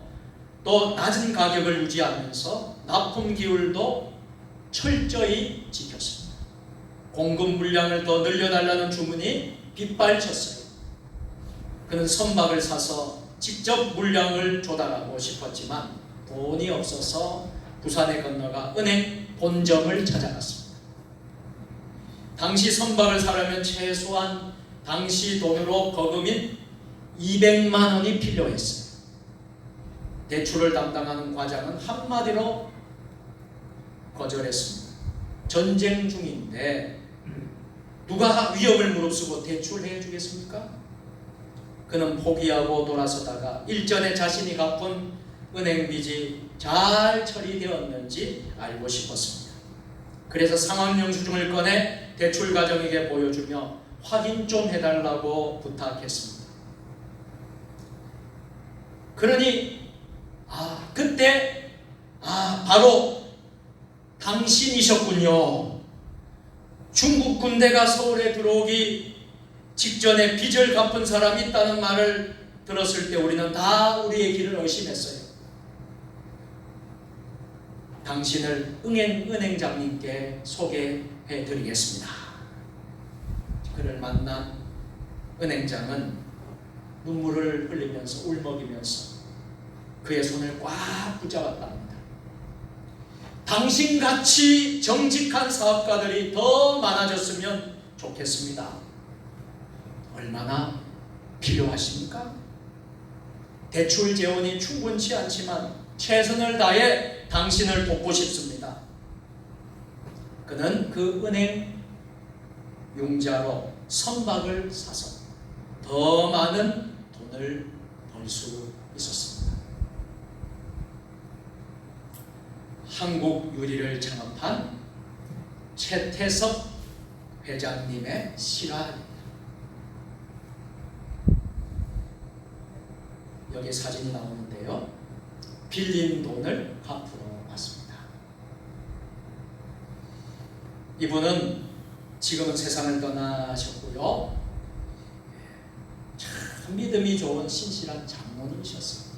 또 낮은 가격을 유지하면서 납품 기율도 철저히 지켰습니다. 공급 물량을 더 늘려달라는 주문이 빗발쳤어요. 그는 선박을 사서 직접 물량을 조달하고 싶었지만 돈이 없어서 부산에 건너가 은행 본점을 찾아갔습니다. 당시 선박을 사려면 최소한 당시 돈으로 거금인 200만 원이 필요했어요. 대출을 담당하는 과장은 한마디로 거절했습니다. 전쟁 중인데 누가 위험을 무릅쓰고 대출해 주겠습니까? 그는 포기하고 돌아서다가 일전에 자신이 갚은 은행 빚이 잘 처리되었는지 알고 싶었습니다. 그래서 상환 영수증을 꺼내 대출 과정에게 보여주며 확인 좀 해달라고 부탁했습니다. 그러니 그때 바로 당신이셨군요. 중국 군대가 서울에 들어오기 직전에 빚을 갚은 사람이 있다는 말을 들었을 때 우리는 다 우리의 길을 의심했어요. 당신을 은행장님께 소개해 드리겠습니다. 그를 만난 은행장은 눈물을 흘리면서 울먹이면서 그의 손을 꽉 붙잡았다 합니다. 당신같이 정직한 사업가들이 더 많아졌으면 좋겠습니다. 얼마나 필요하십니까? 대출 재원이 충분치 않지만 최선을 다해 당신을 돕고 싶습니다. 그는 그 은행 융자로 선박을 사서 더 많은 돈을 벌 수 있었습니다. 한국 유리를 창업한 최태석 회장님의 실화입니다. 여기 사진이 나오는데요. 빌린 돈을 갚으러 왔습니다. 이분은 지금은 세상을 떠나셨고요. 참 믿음이 좋은 신실한 장로님이셨어요.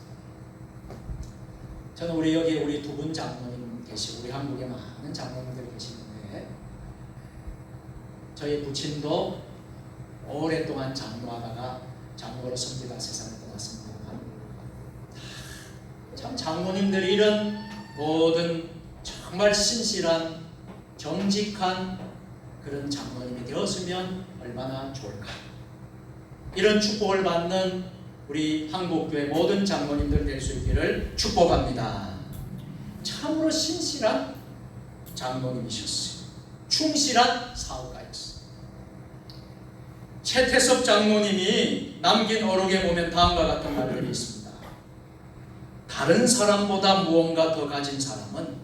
저는 우리 두 분 장로님 계시고 우리 한국에 많은 장로님들 계시는데 저희 부친도 오랫동안 장로하다가 장로로 섬기다 세상을 떠났습니다. 참 장로님들이 이런 모든 정말 신실한 정직한 그런 장로님이 되었으면 얼마나 좋을까. 이런 축복을 받는 우리 한국교회 모든 장로님들 될 수 있기를 축복합니다. 참으로 신실한 장로님이셨어요. 충실한 사업가였어요. 최태섭 장로님이 남긴 어록에 보면 다음과 같은 말들이 있습니다. 다른 사람보다 무언가 더 가진 사람은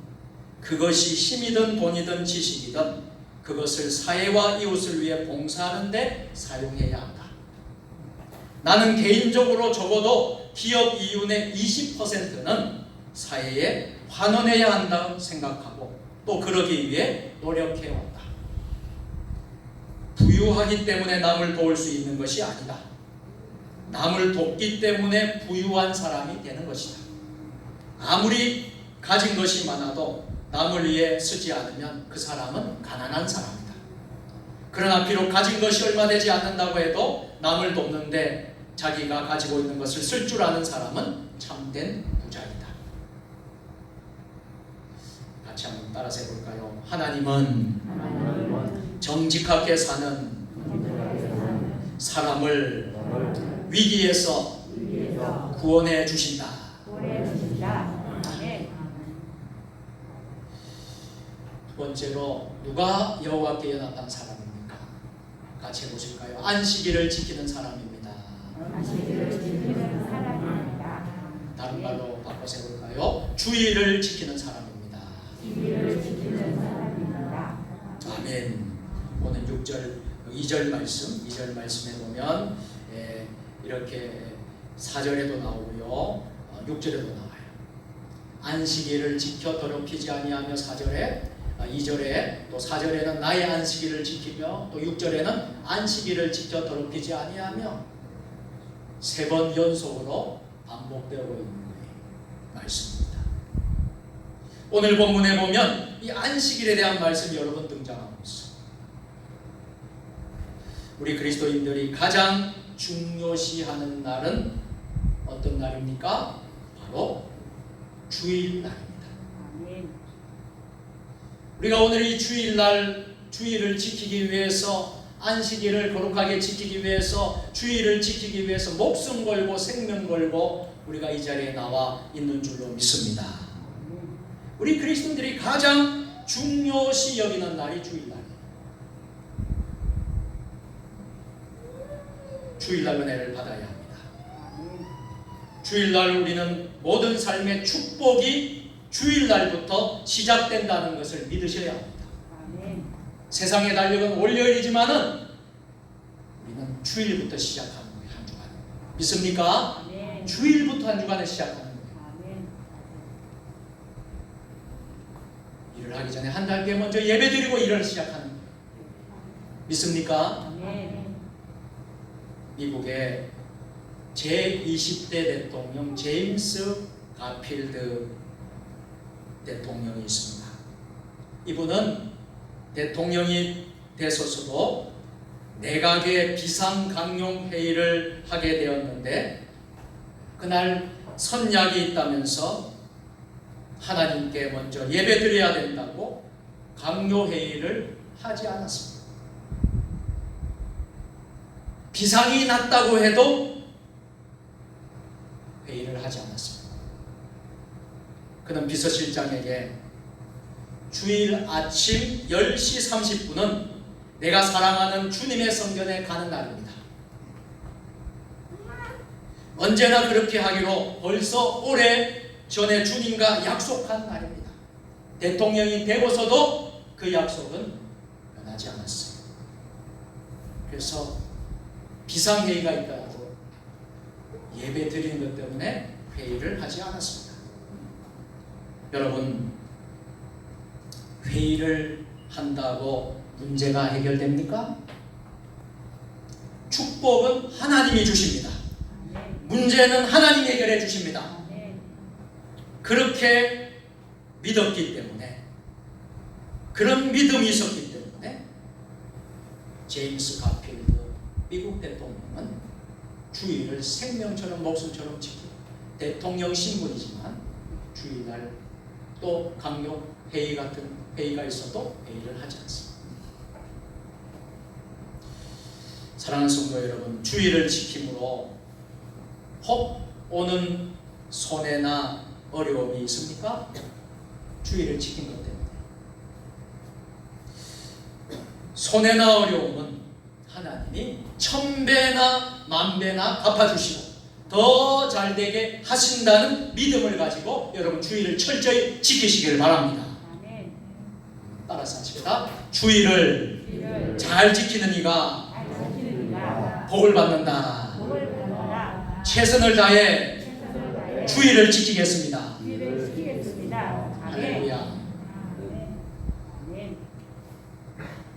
그것이 힘이든 돈이든 지식이든 그것을 사회와 이웃을 위해 봉사하는 데 사용해야 한다. 나는 개인적으로 적어도 기업 이윤의 20%는 사회에 환원해야 한다고 생각하고 또 그러기 위해 노력해왔다. 부유하기 때문에 남을 도울 수 있는 것이 아니다. 남을 돕기 때문에 부유한 사람이 되는 것이다. 아무리 가진 것이 많아도 남을 위해 쓰지 않으면 그 사람은 가난한 사람이다. 그러나 비록 가진 것이 얼마 되지 않는다고 해도 남을 돕는데 자기가 가지고 있는 것을 쓸 줄 아는 사람은 참된 부자이다. 같이 한번 따라서 해볼까요? 하나님은 정직하게 사는 사람을 위기에서 구원해 주신다. 두 번째로 누가 여호와께 연합한 사람입니까? 같이 해보실까요? 안식일을 지키는 사람입니다. 다른 말로 바꿔서 해볼까요? 주의를 지키는 사람입니다. 아멘. 오늘 2절 말씀에 보면 이렇게 4절에도 나오고요, 6절에도 나와요. 안식일을 지켜 더럽히지 아니하며 2절에 또 4절에는 나의 안식일을 지키며 또 6절에는 안식일을 지켜 더럽히지 아니하며 3번 연속으로 반복되고 있는 말씀입니다. 오늘 본문에 보면 이 안식일에 대한 말씀이 여러 번 등장하고 있어요. 우리 그리스도인들이 가장 중요시하는 날은 어떤 날입니까? 바로 주일날입니다. 우리가 오늘 이 주일을 지키기 위해서, 안식일을 거룩하게 지키기 위해서, 주일을 지키기 위해서 목숨 걸고 생명 걸고 우리가 이 자리에 나와 있는 줄로 믿습니다. 우리 그리스도인들이 가장 중요시 여기는 날이 주일날이에요. 주일날 은혜를 받아야 합니다. 주일날 우리는 모든 삶의 축복이 주일날부터 시작된다는 것을 믿으셔야 합니다. 세상의 달력은 월요일이지만은 우리는 주일부터 시작하는 거예요. 한 주간. 믿습니까? 주일부터 한 주간을 시작하는 거예요. 일을 하기 전에 한 달께 먼저 예배드리고 일을 시작하는 거예요. 믿습니까? 미국의 제20대 대통령 제임스 가필드 대통령이 있습니다. 이분은 대통령이 되서서도 내각의 비상강용회의를 하게 되었는데 그날 선약이 있다면서 하나님께 먼저 예배드려야 된다고 강요회의를 하지 않았습니다. 비상이 났다고 해도 회의를 하지 않았습니다. 그는 비서실장에게 주일 아침 10시 30분은 내가 사랑하는 주님의 성전에 가는 날입니다. 언제나 그렇게 하기로 벌써 오래 전에 주님과 약속한 날입니다. 대통령이 되고서도 그 약속은 변하지 않았어요. 그래서 비상회의가 있더라도 예배 드리는 것 때문에 회의를 하지 않았습니다. 여러분, 회의를 한다고 문제가 해결됩니까? 축복은 하나님이 주십니다. 문제는 하나님이 해결해 주십니다. 그렇게 믿었기 때문에, 그런 믿음이 있었기 때문에 제임스 가필드 미국 대통령은 주일을 생명처럼 목숨처럼 지키고 대통령 신분이지만 주일날 또 강요 회의 같은 회의가 있어도 회의를 하지 않습니다. 사랑하는 성도 여러분, 주일을 지킴으로 혹 오는 손해나 어려움이 있습니까? 주의를 지킨 것 때문에. 손해나 어려움은 하나님이 1000배나 10,000배나 갚아주시고 더 잘되게 하신다는 믿음을 가지고 여러분 주의를 철저히 지키시길 바랍니다. 따라서 하십니다. 주의를 잘 지키는 이가 복을 받는다. 최선을 다해 주의를 지키겠습니다. 할렐루야.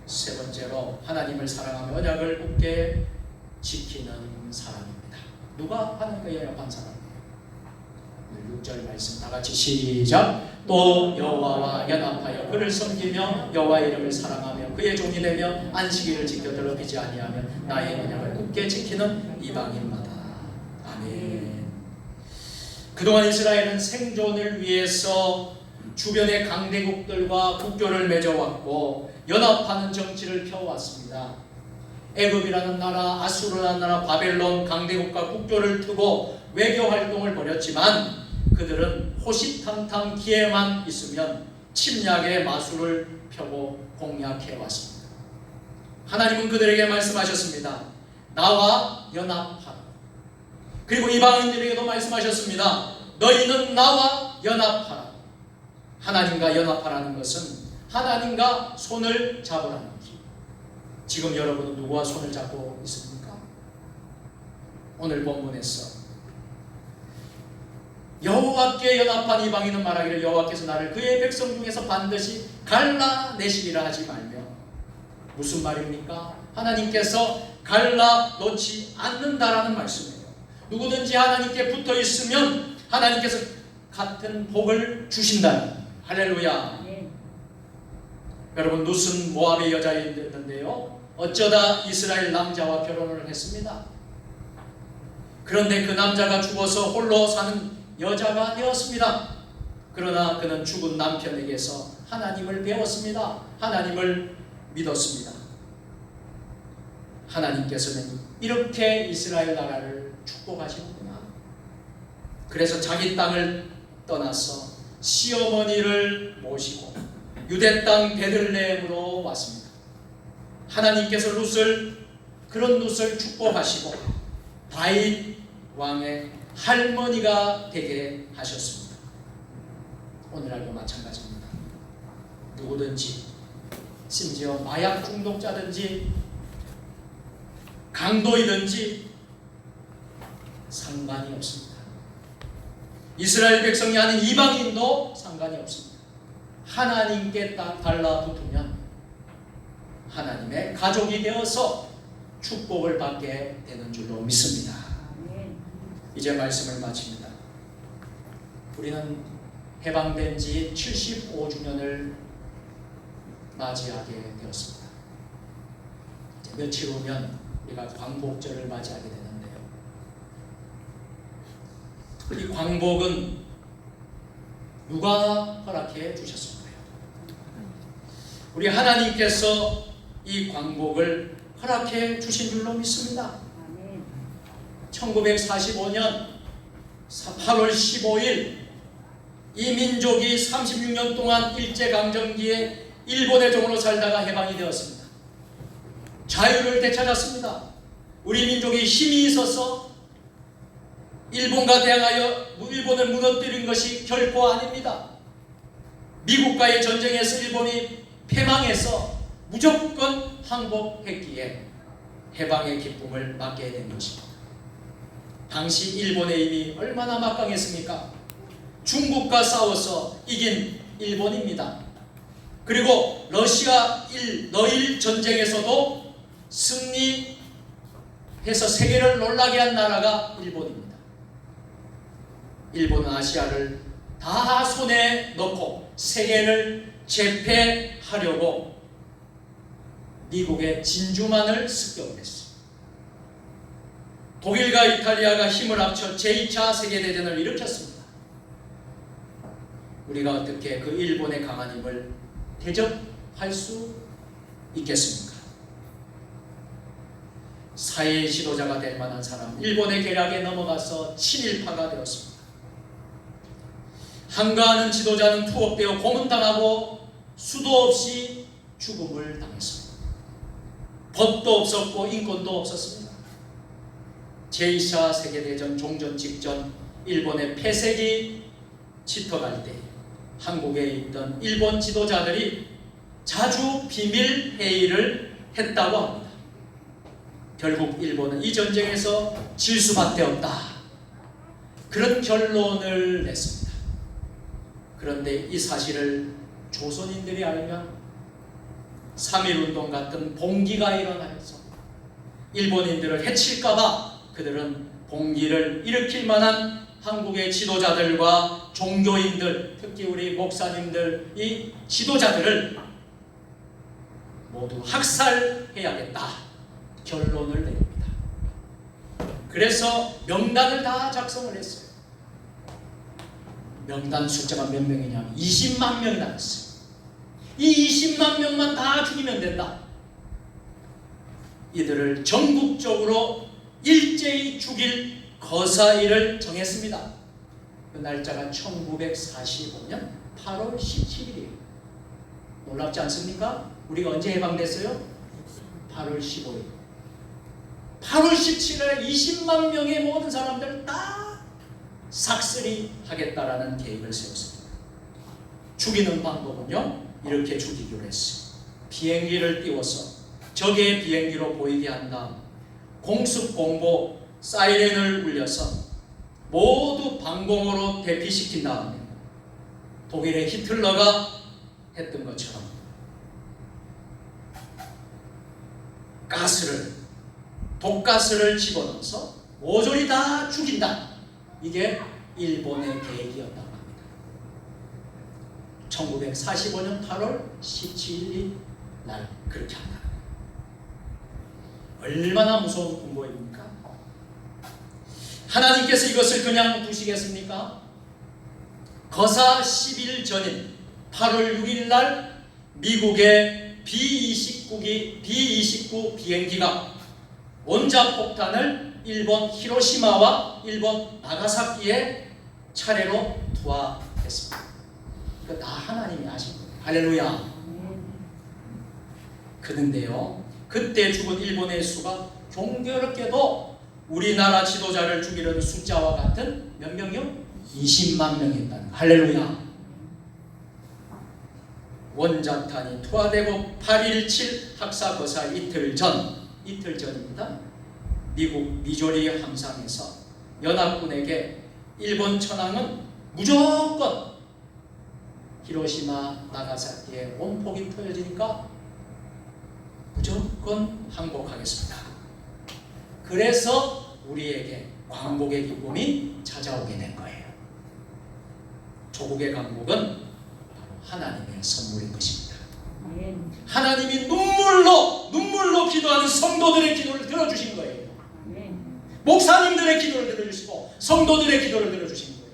세 번째로 하나님을 사랑하며 언약을 굳게 지키는 사람입니다. 누가 하나님과 연합한 사람이에요? 6절 말씀 다 같이 시작. 또 여호와와 연합하여 그를 섬기며 여호와의 이름을 사랑하며 그의 종이 되며 안식일을 지켜 더럽히지 아니하며 나의 언약을 굳게 지키는 이방인마다. 아멘. 그동안 이스라엘은 생존을 위해서 주변의 강대국들과 국교를 맺어왔고 연합하는 정치를 펴왔습니다. 애굽이라는 나라, 아수르라는 나라, 바벨론 강대국과 국교를 트고 외교 활동을 벌였지만 그들은 호시탐탐 기회만 있으면 침략의 마술을 펴고 공략해왔습니다. 하나님은 그들에게 말씀하셨습니다. 나와 연합하라. 그리고 이방인들에게도 말씀하셨습니다. 너희는 나와 연합하라. 하나님과 연합하라는 것은 하나님과 손을 잡으라는 거죠. 지금 여러분은 누구와 손을 잡고 있습니까? 오늘 본문에서 여호와께 연합한 이방인은 말하기를 여호와께서 나를 그의 백성 중에서 반드시 갈라내시리라 하지 말며. 무슨 말입니까? 하나님께서 갈라놓지 않는다라는 말씀이에요. 누구든지 하나님께 붙어 있으면 하나님께서 같은 복을 주신다는. 할렐루야. 여러분 룻은 모압의 여자였는데요, 어쩌다 이스라엘 남자와 결혼을 했습니다. 그런데 그 남자가 죽어서 홀로 사는 여자가 되었습니다. 그러나 그는 죽은 남편에게서 하나님을 배웠습니다. 하나님을 믿었습니다. 하나님께서는 이렇게 이스라엘 나라를 축복하시는구나. 그래서 자기 땅을 떠나서 시어머니를 모시고 유대 땅 베들레헴으로 왔습니다. 하나님께서 그런 룻을 축복하시고 다윗 왕의 할머니가 되게 하셨습니다. 오늘날도 마찬가지입니다. 누구든지, 심지어 마약 중독자든지 강도이든지 상관이 없습니다. 이스라엘 백성이 아닌 이방인도 상관이 없습니다. 하나님께 딱 달라붙으면 하나님의 가족이 되어서 축복을 받게 되는 줄로 믿습니다. 이제 말씀을 마칩니다. 우리는 해방된 지 75주년을 맞이하게 되었습니다. 이제 며칠 후면 우리가 광복절을 맞이하게 되는데요, 이 광복은 누가 허락해 주셨을까요? 우리 하나님께서 이 광복을 허락해 주신 줄로 믿습니다. 1945년 8월 15일 이 민족이 36년 동안 일제강점기에 일본의 종으로 살다가 해방이 되었습니다. 자유를 되찾았습니다. 우리 민족이 힘이 있어서 일본과 대항하여 일본을 무너뜨린 것이 결코 아닙니다. 미국과의 전쟁에서 일본이 패망해서 무조건 항복했기에 해방의 기쁨을 맞게 된 것입니다. 당시 일본의 힘이 얼마나 막강했습니까? 중국과 싸워서 이긴 일본입니다. 그리고 러시아 러일 전쟁에서도 승리해서 세계를 놀라게 한 나라가 일본입니다. 일본은 아시아를 다 손에 넣고 세계를 제패하려고 미국의 진주만을 습격했습니다. 독일과 이탈리아가 힘을 합쳐 제2차 세계대전을 일으켰습니다. 우리가 어떻게 그 일본의 강한 힘을 대적할 수 있겠습니까? 사회의 지도자가 될 만한 사람, 일본의 계략에 넘어가서 친일파가 되었습니다. 한가하는 지도자는 투옥되어 고문당하고 수도 없이 죽음을 당했습니다. 법도 없었고 인권도 없었습니다. 제2차 세계대전 종전 직전 일본의 폐색이 짙어갈 때 한국에 있던 일본 지도자들이 자주 비밀 회의를 했다고 합니다. 결국 일본은 이 전쟁에서 질 수밖에 없다, 그런 결론을 냈습니다. 그런데 이 사실을 조선인들이 알면 3.1운동 같은 봉기가 일어나서 일본인들을 해칠까봐 그들은 봉기를 일으킬 만한 한국의 지도자들과 종교인들, 특히 우리 목사님들, 이 지도자들을 모두 학살해야겠다 결론을 내립니다. 그래서 명단을 다 작성을 했어요. 명단 숫자가 몇 명이냐면 20만 명이 나왔어요. 이 20만 명만 다 죽이면 된다. 이들을 전국적으로 일제히 죽일 거사일을 정했습니다. 그 날짜가 1945년 8월 17일이에요. 놀랍지 않습니까? 우리가 언제 해방됐어요? 8월 15일. 8월 17일에 20만 명의 모든 사람들을 다 삭슬이 하겠다라는 계획을 세웠습니다. 죽이는 방법은요, 이렇게 죽이기로 했어요. 비행기를 띄워서 적의 비행기로 보이게 한 다음 공습 공보 사이렌을 울려서 모두 방공호로 대피시킨 다음에 독일의 히틀러가 했던 것처럼 독가스를 집어넣어서 모조리 다 죽인다. 이게 일본의 계획이었다고 합니다. 1945년 8월 17일 날 그렇게 한다. 얼마나 무서운 공보입니까? 하나님께서 이것을 그냥 두시겠습니까? 거사 10일 전인 8월 6일 날 미국의 B-29 비행기가 원자폭탄을 일본 히로시마와 일본 나가사키에 차례로 투하했습니다. 이거 다 하나님이 하신 거예요. 할렐루야. 그런데요, 그때 죽은 일본의 수가 공교롭게도 우리나라 지도자를 죽이려는 숫자와 같은 몇 명이요? 20만 명이었다는 거. 할렐루야. 원자탄이 투하되고 8.17 학사거사 이틀 전입니다. 미국 미조리 함상에서 연합군에게 일본 천황은 무조건 히로시마 나가사키에 원폭이 터져지니까 무조건 항복하겠습니다. 그래서 우리에게 광복의 기쁨이 찾아오게 된 거예요. 조국의 광복은 바로 하나님의 선물인 것입니다. 하나님이 눈물로 기도하는 성도들의 기도를 들어주신 거예요. 목사님들의 기도를 들어주시고 성도들의 기도를 들어주신 거예요.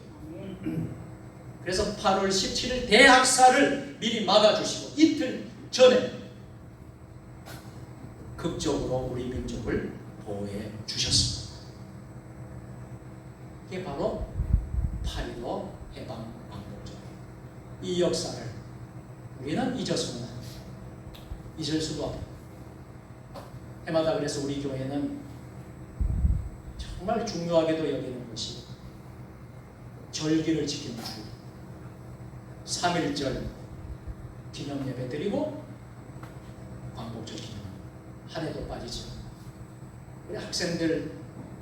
그래서 8월 17일 대학살을 미리 막아주시고 이틀 전에 극적으로 우리 민족을 보호해 주셨습니다. 이게 바로 8.15 해방 광복절이에요. 이 역사를 우리는 잊어서는 안 돼요. 잊을 수도 없고 해마다 그래서 우리 교회는 정말 중요하게도 여기는 것이 절기를 지키는 주 3.1절 기념 예배 드리고 광복절 기념 한 해도 빠지죠. 우리 학생들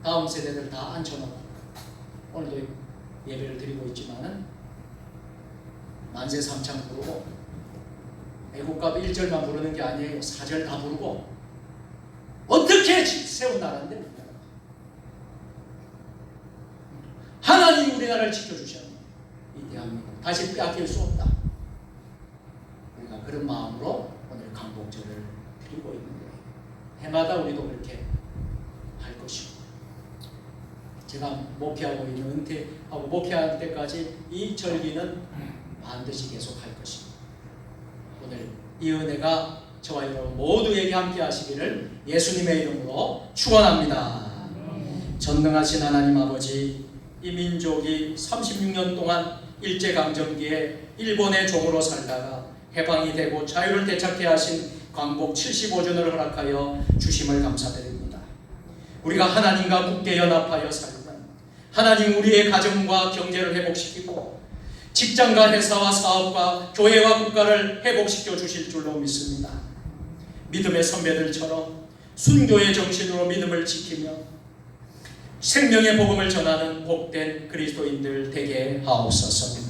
다음 세대들 다 앉혀놓고 오늘도 예배를 드리고 있지만은 만세 삼창 부르고 애국가도 1절만 부르는 게 아니에요. 4절 다 부르고 어떻게 세운 나라인데 하나님 우리나라를 지켜주셨네. 이 대한민국 다시 빼앗길 수 없다. 우리가 그런 마음으로 오늘 광복절을 드리고 있는 거예요. 해마다 우리도 그렇게 할 것이고 제가 목회하고 있는 은퇴하고 목회할 때까지 이 절기는 반드시 계속 할 것입니다. 오늘 이 은혜가 저와 여러분 모두에게 함께 하시기를 예수님의 이름으로 축원합니다. 전능하신 하나님 아버지, 이 민족이 36년 동안 일제강점기에 일본의 종으로 살다가 해방이 되고 자유를 되찾게 하신 광복 75주년을 허락하여 주심을 감사드립니다. 우리가 하나님과 굳게 연합하여 살면 하나님 우리의 가정과 경제를 회복시키고 직장과 회사와 사업과 교회와 국가를 회복시켜 주실 줄로 믿습니다. 믿음의 선배들처럼 순교의 정신으로 믿음을 지키며 생명의 복음을 전하는 복된 그리스도인들 되게 하옵소서.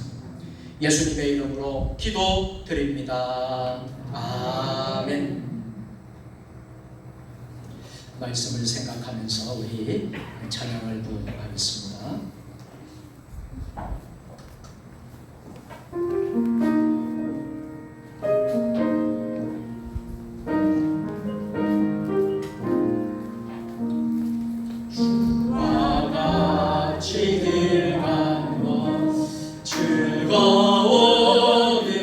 예수님의 이름으로 기도드립니다. 아멘. 말씀을 생각하면서 우리 찬양을 부르겠습니다. 주와 같이 길 가는 즐거움이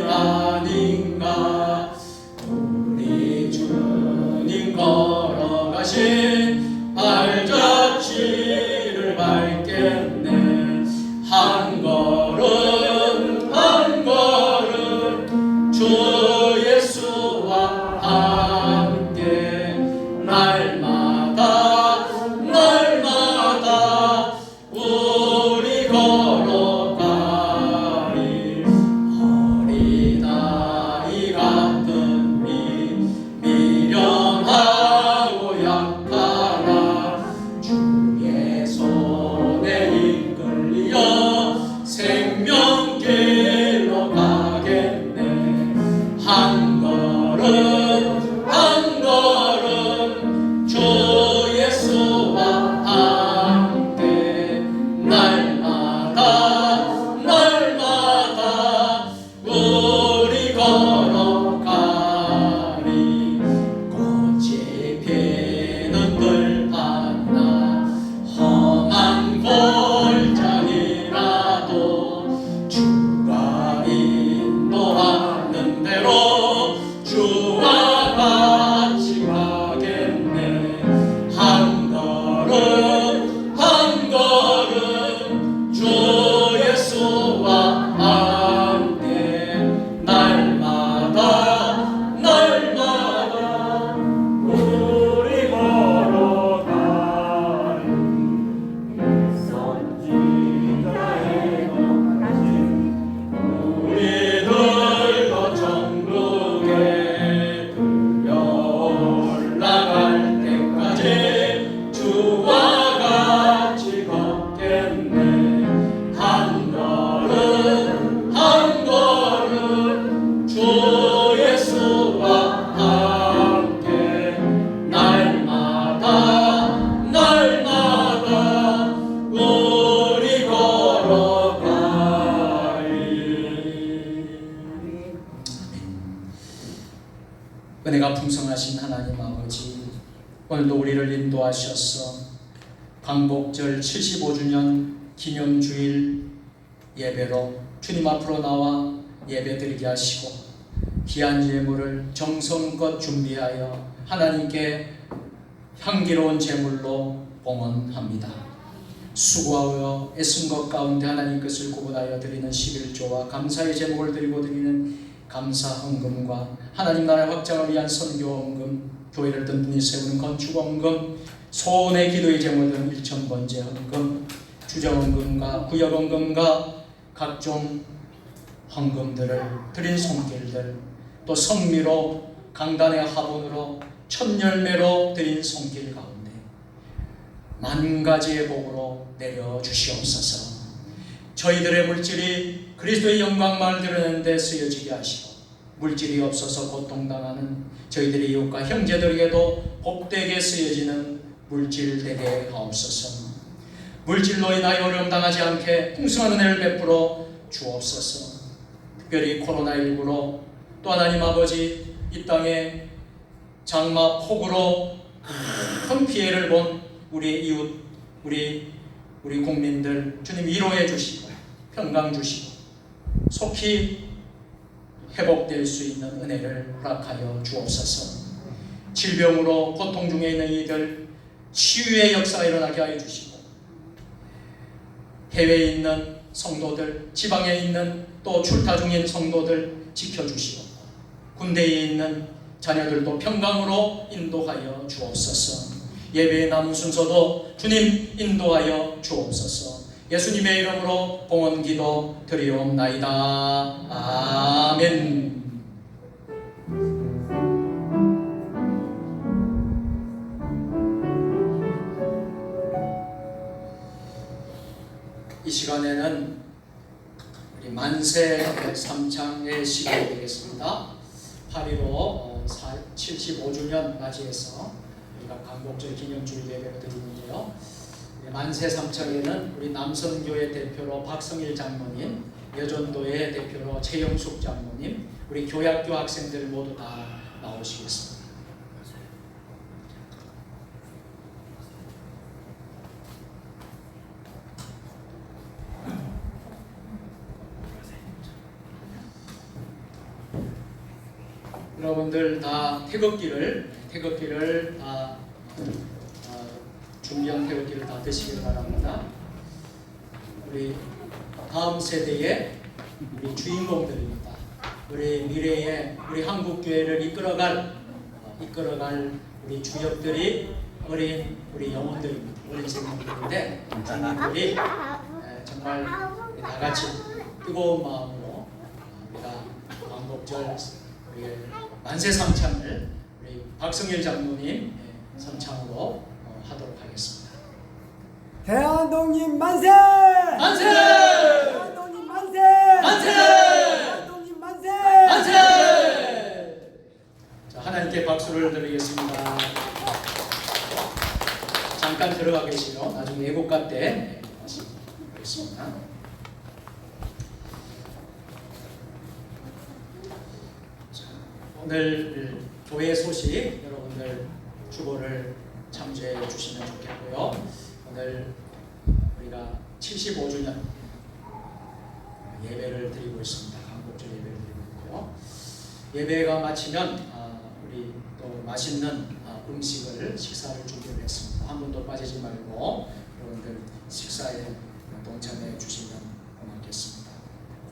아닌가. 우리 주님 걸어가신 발자취를 밟겠네. 한 걸음 한 걸음 주 예수와 함께 날마다 날마다 우리 걸어가리. 어린아이 같은 미련하고 약하나 주의 손에 이끌려 생명길로 가겠네. 한 걸음 한 걸음 주 예수와 함께 날마다 날마다 우리 걸어가리. 꽃이 피는 들판나 험한 골짜기라도 주가 인도하는 대로 주와 같이 가겠네. 한 걸음 한 걸음 주 예수와 함께 날마다 날마다 우리 걸어가리. 선지자의 높으신 우리들도 천국에 들려 올라갈 때까지 주와 같이 걷겠네. 한 걸음 한 걸음 주 예수와 함께 날마다 날마다 우리 걸어가리. 은혜가 풍성하신 하나님 아버지, 오늘도 우리를 인도하셔서 광복절 75주년 기념주일 예배로 주님 앞으로 나와 예배드리게 하시고 귀한 예물을 정성껏 준비하여 하나님께 향기로운 제물로 봉헌합니다. 수고하여 애쓴 것 가운데 하나님 것을 구분하여 드리는 11조와 감사의 제목을 드리고 드리는 감사 헌금과 하나님 나라의 확장을 위한 선교 헌금, 교회를 든든히 세우는 건축 헌금, 소원의 기도의 제물 등 1,000번째 헌금, 주정 헌금과 구역 헌금과 각종 헌금들을 드린 손길들, 또 성미로 강단의 화분으로 첫 열매로 드린 손길 가운데 만 가지의 복으로 내려 주시옵소서. 저희들의 물질이 그리스도의 영광만을 드러내는 데 쓰여지게 하시고 물질이 없어서 고통당하는 저희들의 이웃과 형제들에게도 복되게 쓰여지는 물질 되게 하옵소서. 물질로 인하여 어려움 당하지 않게 풍성한 은혜를 베풀어 주옵소서. 특별히 코로나19로 또 하나님 아버지 이 땅에 장마 폭우로 큰 피해를 본 우리 이웃, 우리 국민들 주님 위로해 주시고 평강 주시고 속히 회복될 수 있는 은혜를 허락하여 주옵소서. 질병으로 고통 중에 있는 이들 치유의 역사가 일어나게 하여 주시고, 해외에 있는 성도들, 지방에 있는 또 출타 중인 성도들 지켜주시고, 군대에 있는 자녀들도 평강으로 인도하여 주옵소서. 예배의 남은 순서도 주님 인도하여 주옵소서. 예수님의 이름으로 봉헌 기도 드리옵나이다. 아멘. 이 시간에는 우리 만세 삼창의 시간이 되겠습니다. 8.15 75주년 맞이해서 우리가 광복절 기념주일 예배를 드리는데요. 만세 삼창에는 우리 남선교회 대표로 박성일 장로님, 여전도의 대표로 최영숙 장로님, 우리 교학교 학생들 모두 다 나오시겠습니다. 여러분들 다 태극기를 다 준비한 태극기를 다 드시길 바랍니다. 우리 다음 세대의 우리 주인공들입니다. 우리 미래의 우리 한국 교회를 이끌어갈 우리 주역들이 어린 우리 영혼들입니다. 어린 생명들인데 주님들이 정말 다 같이 뜨거운 마음으로 우리가 광복절 만세 삼창을 우리 박성일 장로님 삼창으로 하도록 하겠습니다. 대한독립 만세! 만세! 대한독립 만세! 만세! 대한독립 만세! 만세! 자, 하나님께 박수를 드리겠습니다. 잠깐 들어가 계시고 나중에 애국가 때 말씀드리겠습니다. 오늘 교회 소식 여러분들 주보를 참조해 주시면 좋겠고요. 오늘 우리가 75주년 예배를 드리고 있습니다. 광복절 예배를 드리고 있고요. 예배가 마치면 우리 또 맛있는 음식을 식사를 준비를 했습니다. 한 번도 빠지지 말고 여러분들 식사에 동참해 주시면 고맙겠습니다.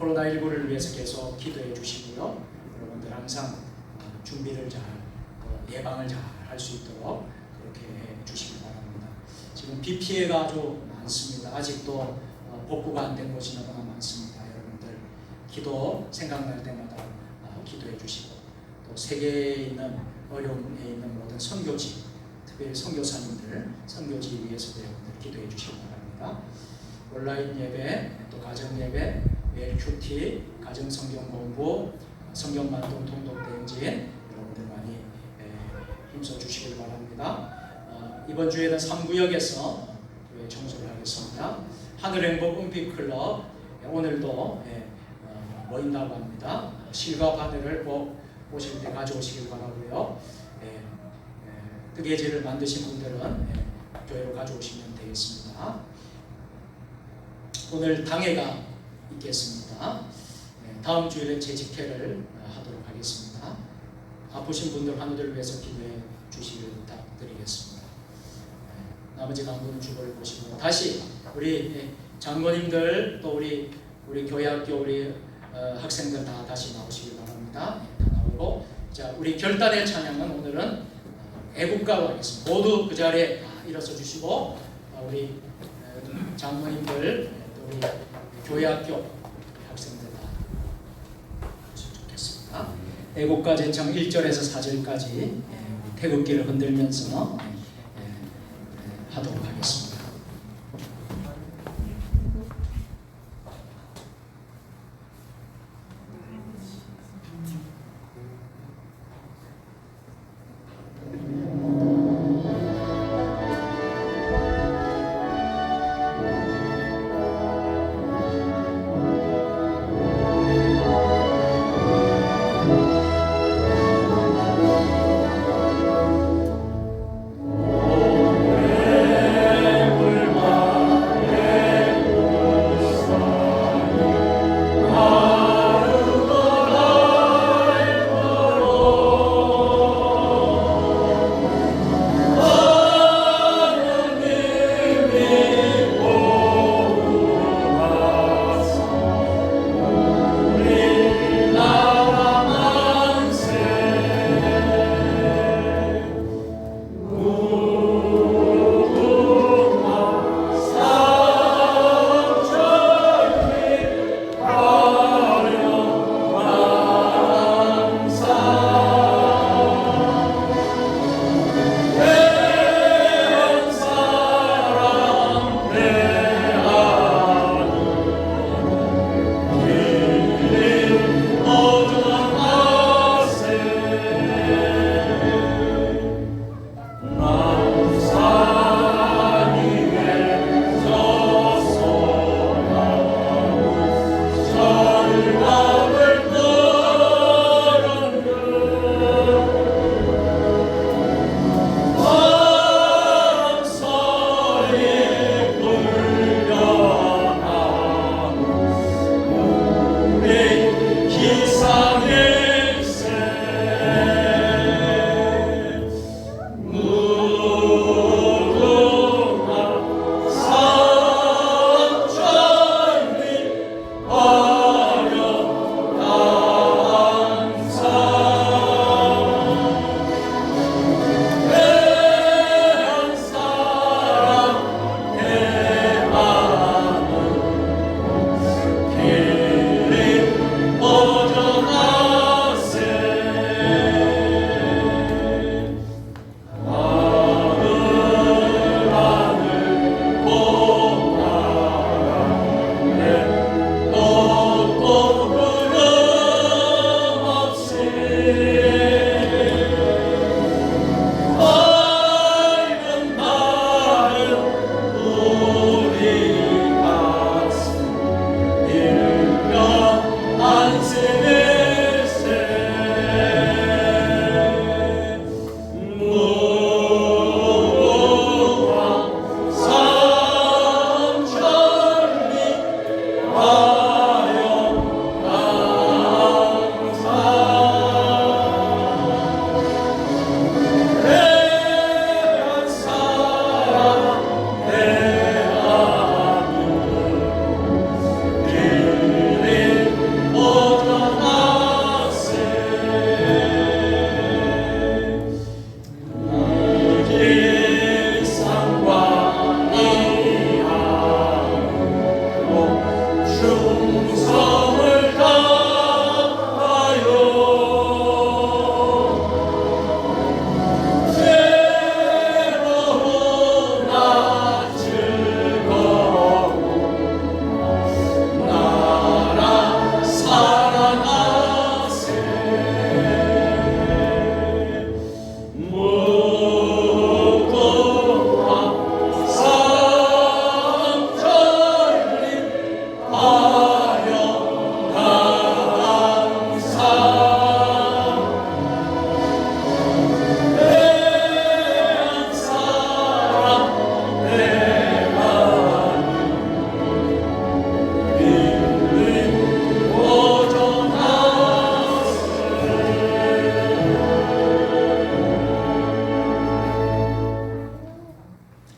코로나19를 위해서 계속 기도해 주시고요. 여러분들 항상 준비를 잘 예방을 잘 할 수 있도록 그렇게 해 주시기 바랍니다. 지금 비 피해가 아주 많습니다. 아직도 복구가 안 된 곳이 너무나 많습니다. 여러분들 기도 생각날 때마다 기도해 주시고, 또 세계에 있는 어려움에 있는 모든 선교지, 특별히 선교사님들 선교지 위해서도 여러분들 기도해 주시기 바랍니다. 온라인 예배, 또 가정 예배, LQT, 가정 성경 공부, 성경 만동 통독 대행진 여러분들 많이 힘써 주시길 바랍니다. 이번 주에는 3구역에서 청소를 하겠습니다. 하늘행복 은빛클럽 오늘도 모인다고 합니다. 실과 바늘을 꼭 오실 때 가져오시길 바라고요. 뜨개질을 만드신 분들은 교회로 가져오시면 되겠습니다. 오늘 당회가 있겠습니다. 다음 주일에 재직회를 하도록 하겠습니다. 아프신 분들 환우들 위해서 기도해 주시길 부탁드리겠습니다. 나머지 간부는 주보를 보시고 다시 우리 장로님들 또 우리 교회학교 우리 학생들 다 다시 나오시길 바랍니다. 다 나오고, 자 우리 결단의 찬양은 오늘은 애국가로 하겠습니다. 모두 그 자리에 다 일어서 주시고 우리 장로님들 또 우리 교회학교 학생들 다 좋겠습니다. 애국가 제창 1절에서 4절까지 태극기를 흔들면서 하도록 하겠습니다.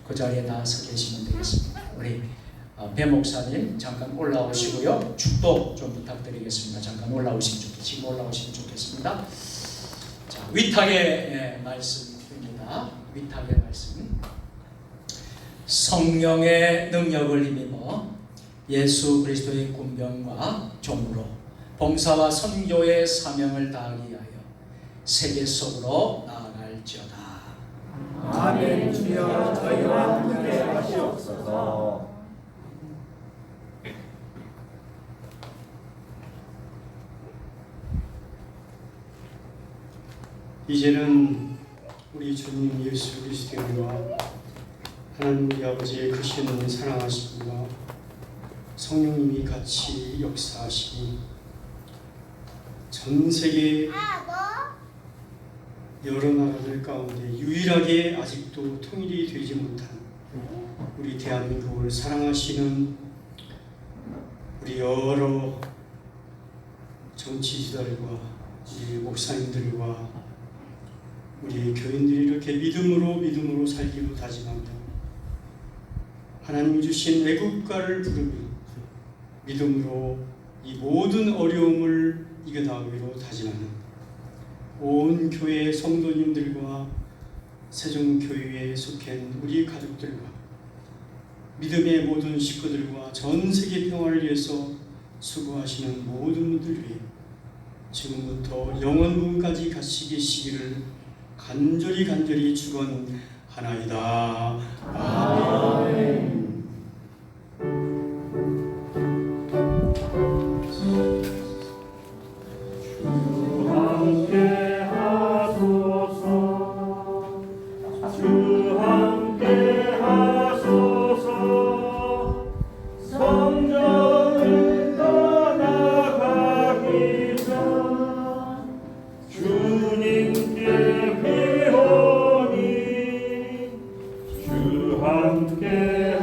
그 자리에 나와서 계시면 되겠습니다. 우리 배 목사님 잠깐 올라오시고요. 축도 좀 부탁드리겠습니다. 잠깐 지금 올라오시면 좋겠습니다. 자, 위탁의 말씀입니다. 위탁의 말씀. 성령의 능력을 힘입어 예수 그리스도의 군병과 종으로 봉사와 선교의 사명을 다하기 위하여 세계 속으로 나아갈지어다. 아멘. 주여 저희와 함께 하시옵소서. 이제는 우리 주님 예수 그리스도와 하나님 우리 아버지의 크신 사랑하심과 성령님이 같이 역사하시니 전 세계 여러 나라들 가운데 유일하게 아직도 통일이 되지 못한 우리 대한민국을 사랑하시는 우리 여러 정치 지도자들과 우리 목사님들과 우리 교인들이 이렇게 믿음으로 살기로 다짐하며 하나님 주신 애국가를 부르며 믿음으로 이 모든 어려움을 이겨나가기로 다짐하는 온 교회 성도님들과 세종교회에 속한 우리 가족들과 믿음의 모든 식구들과 전 세계 평화를 위해서 수고하시는 모든 분들 위해 지금부터 영원문까지 같이 계시기를 간절히 축원하나이다. 아멘. 함께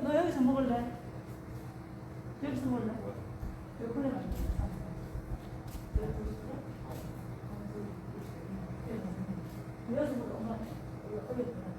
너 여기서 먹을래? 여기서 먹을래? 여기 콜레 맛있어. 여기서 먹어. 엄마. 여기 있구나.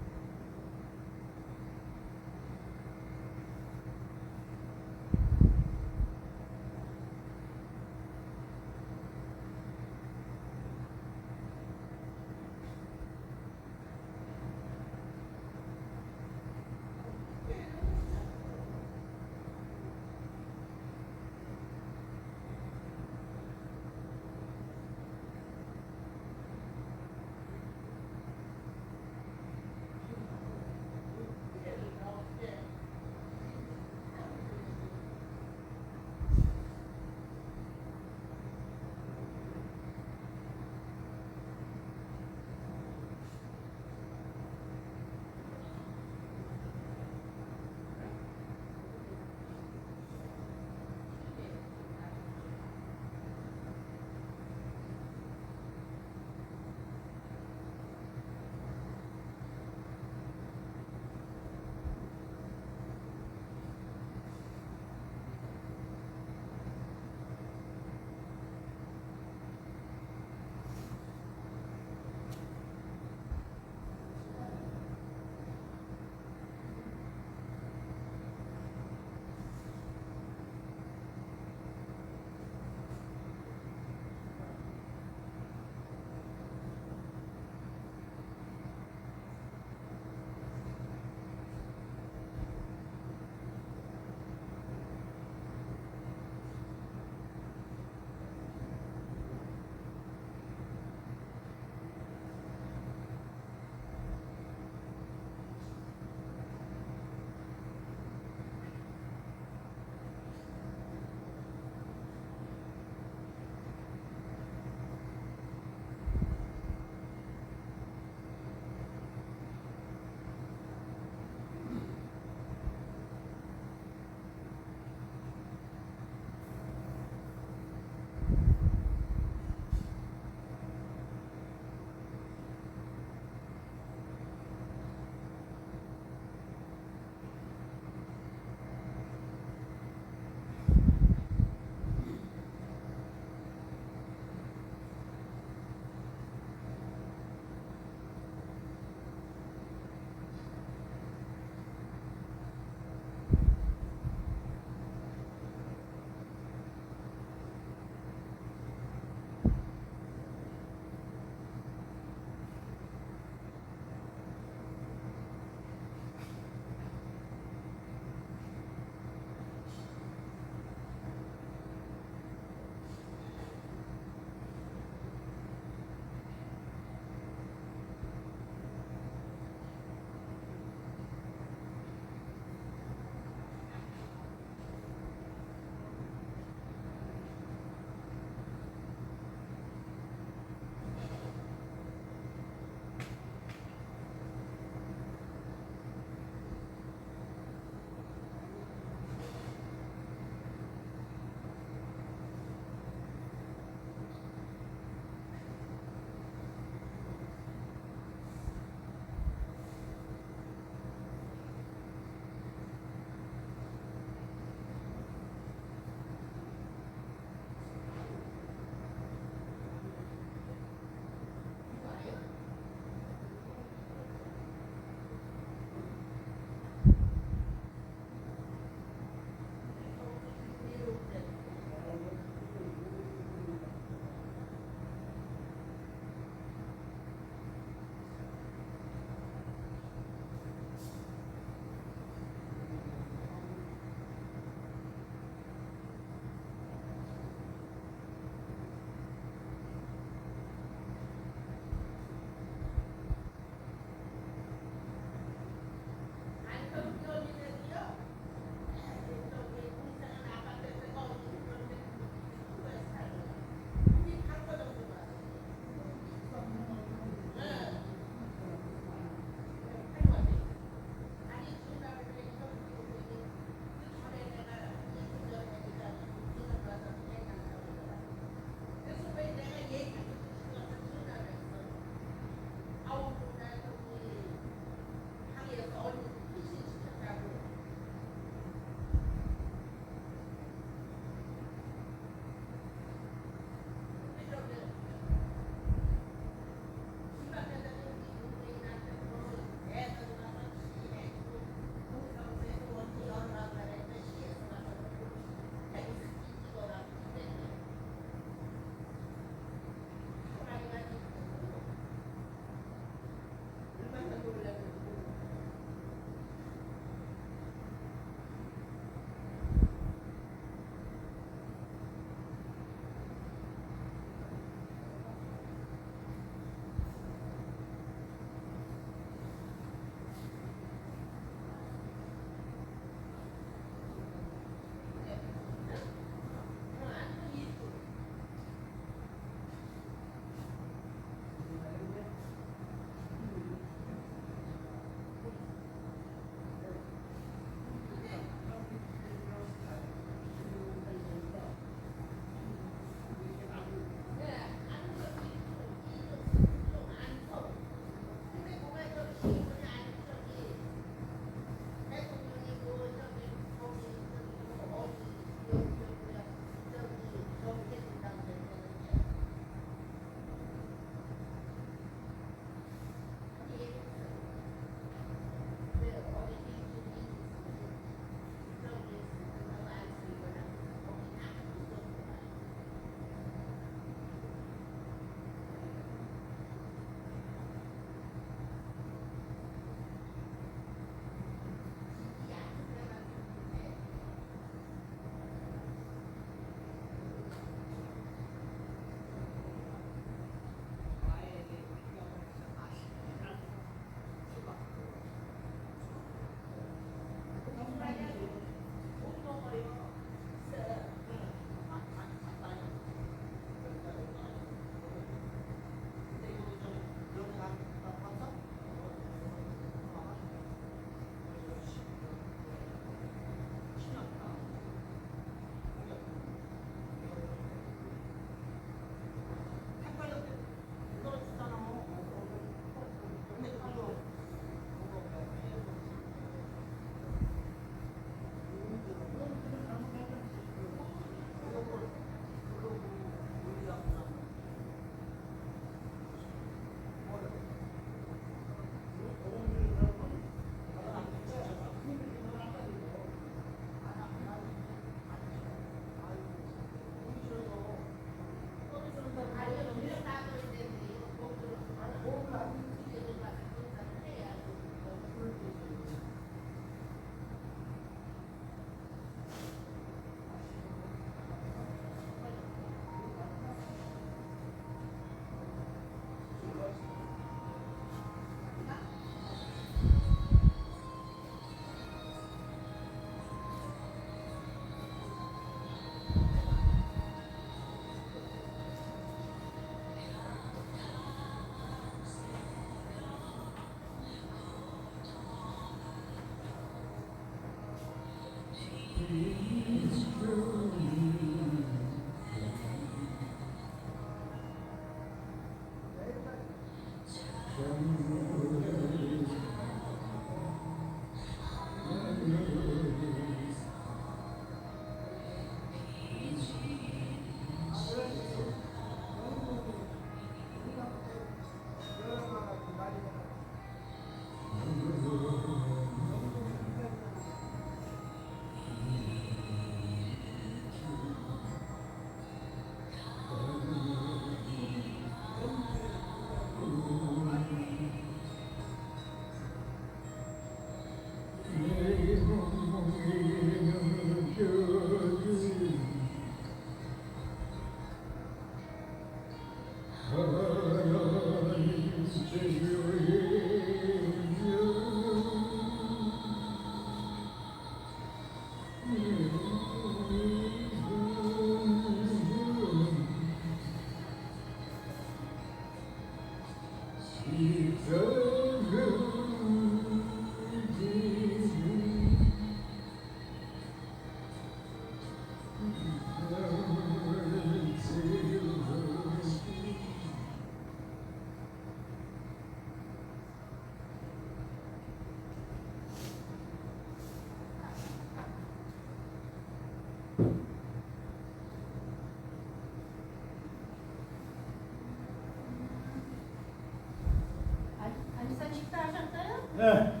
일단 식사하셨어요? 네.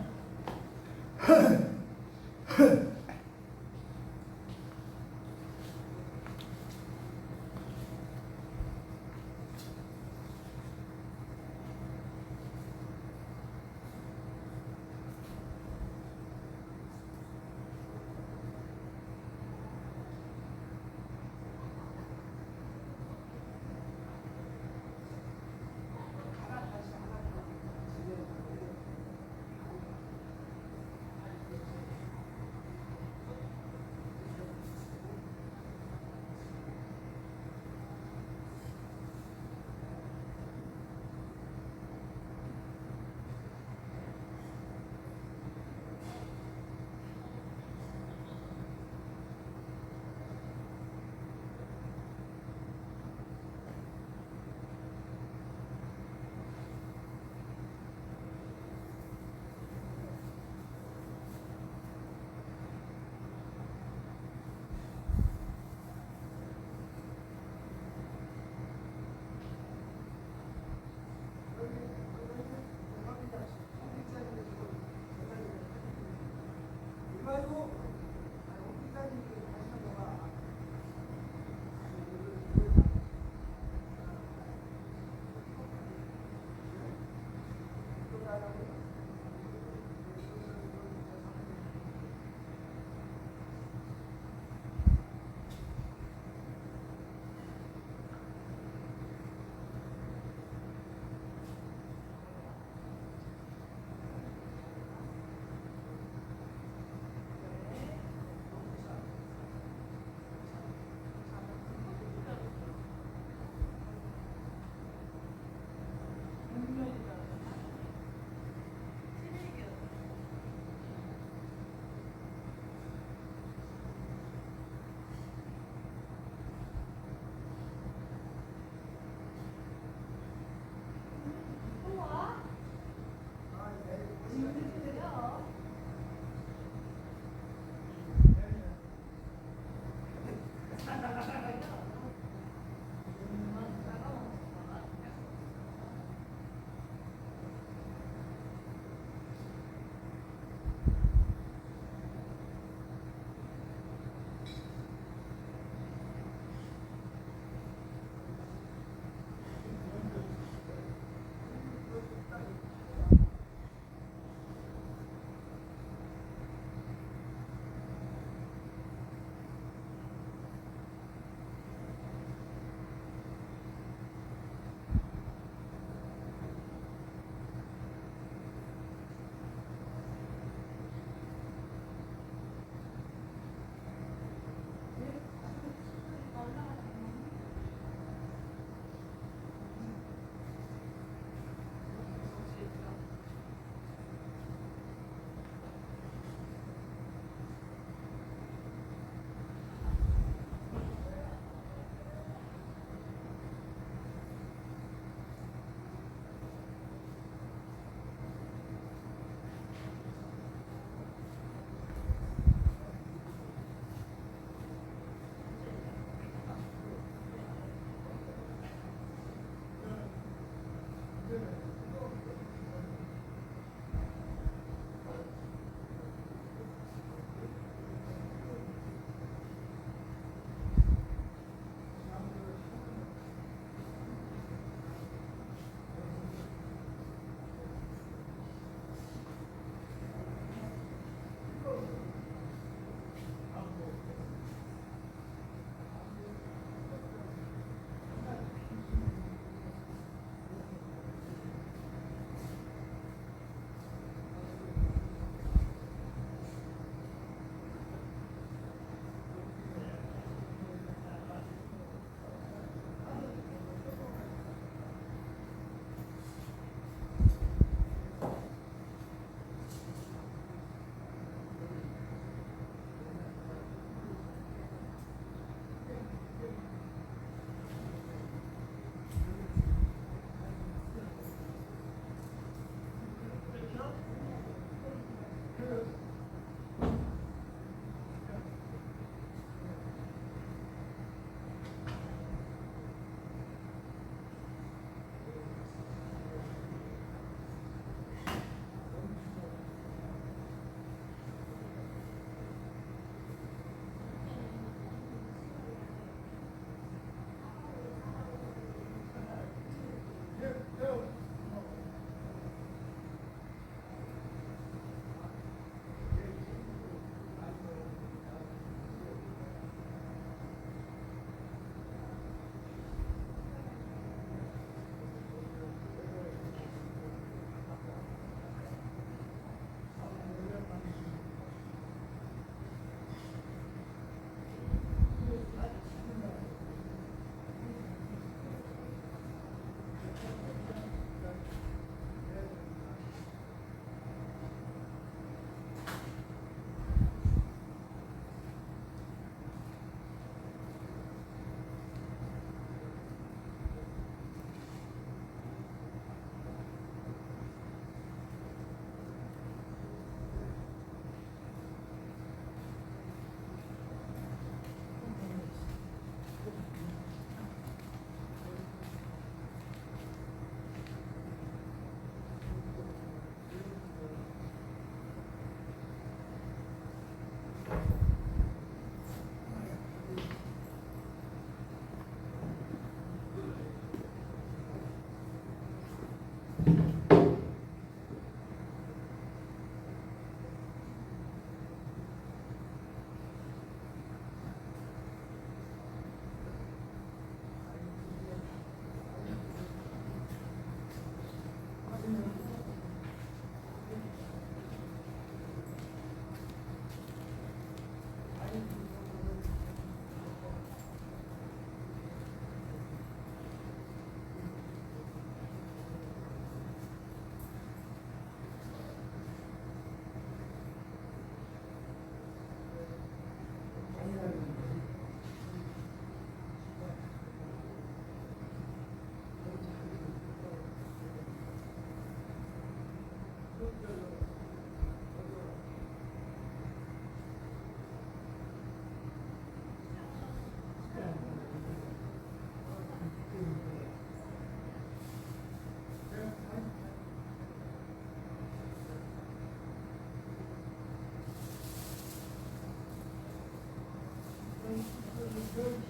그렇지.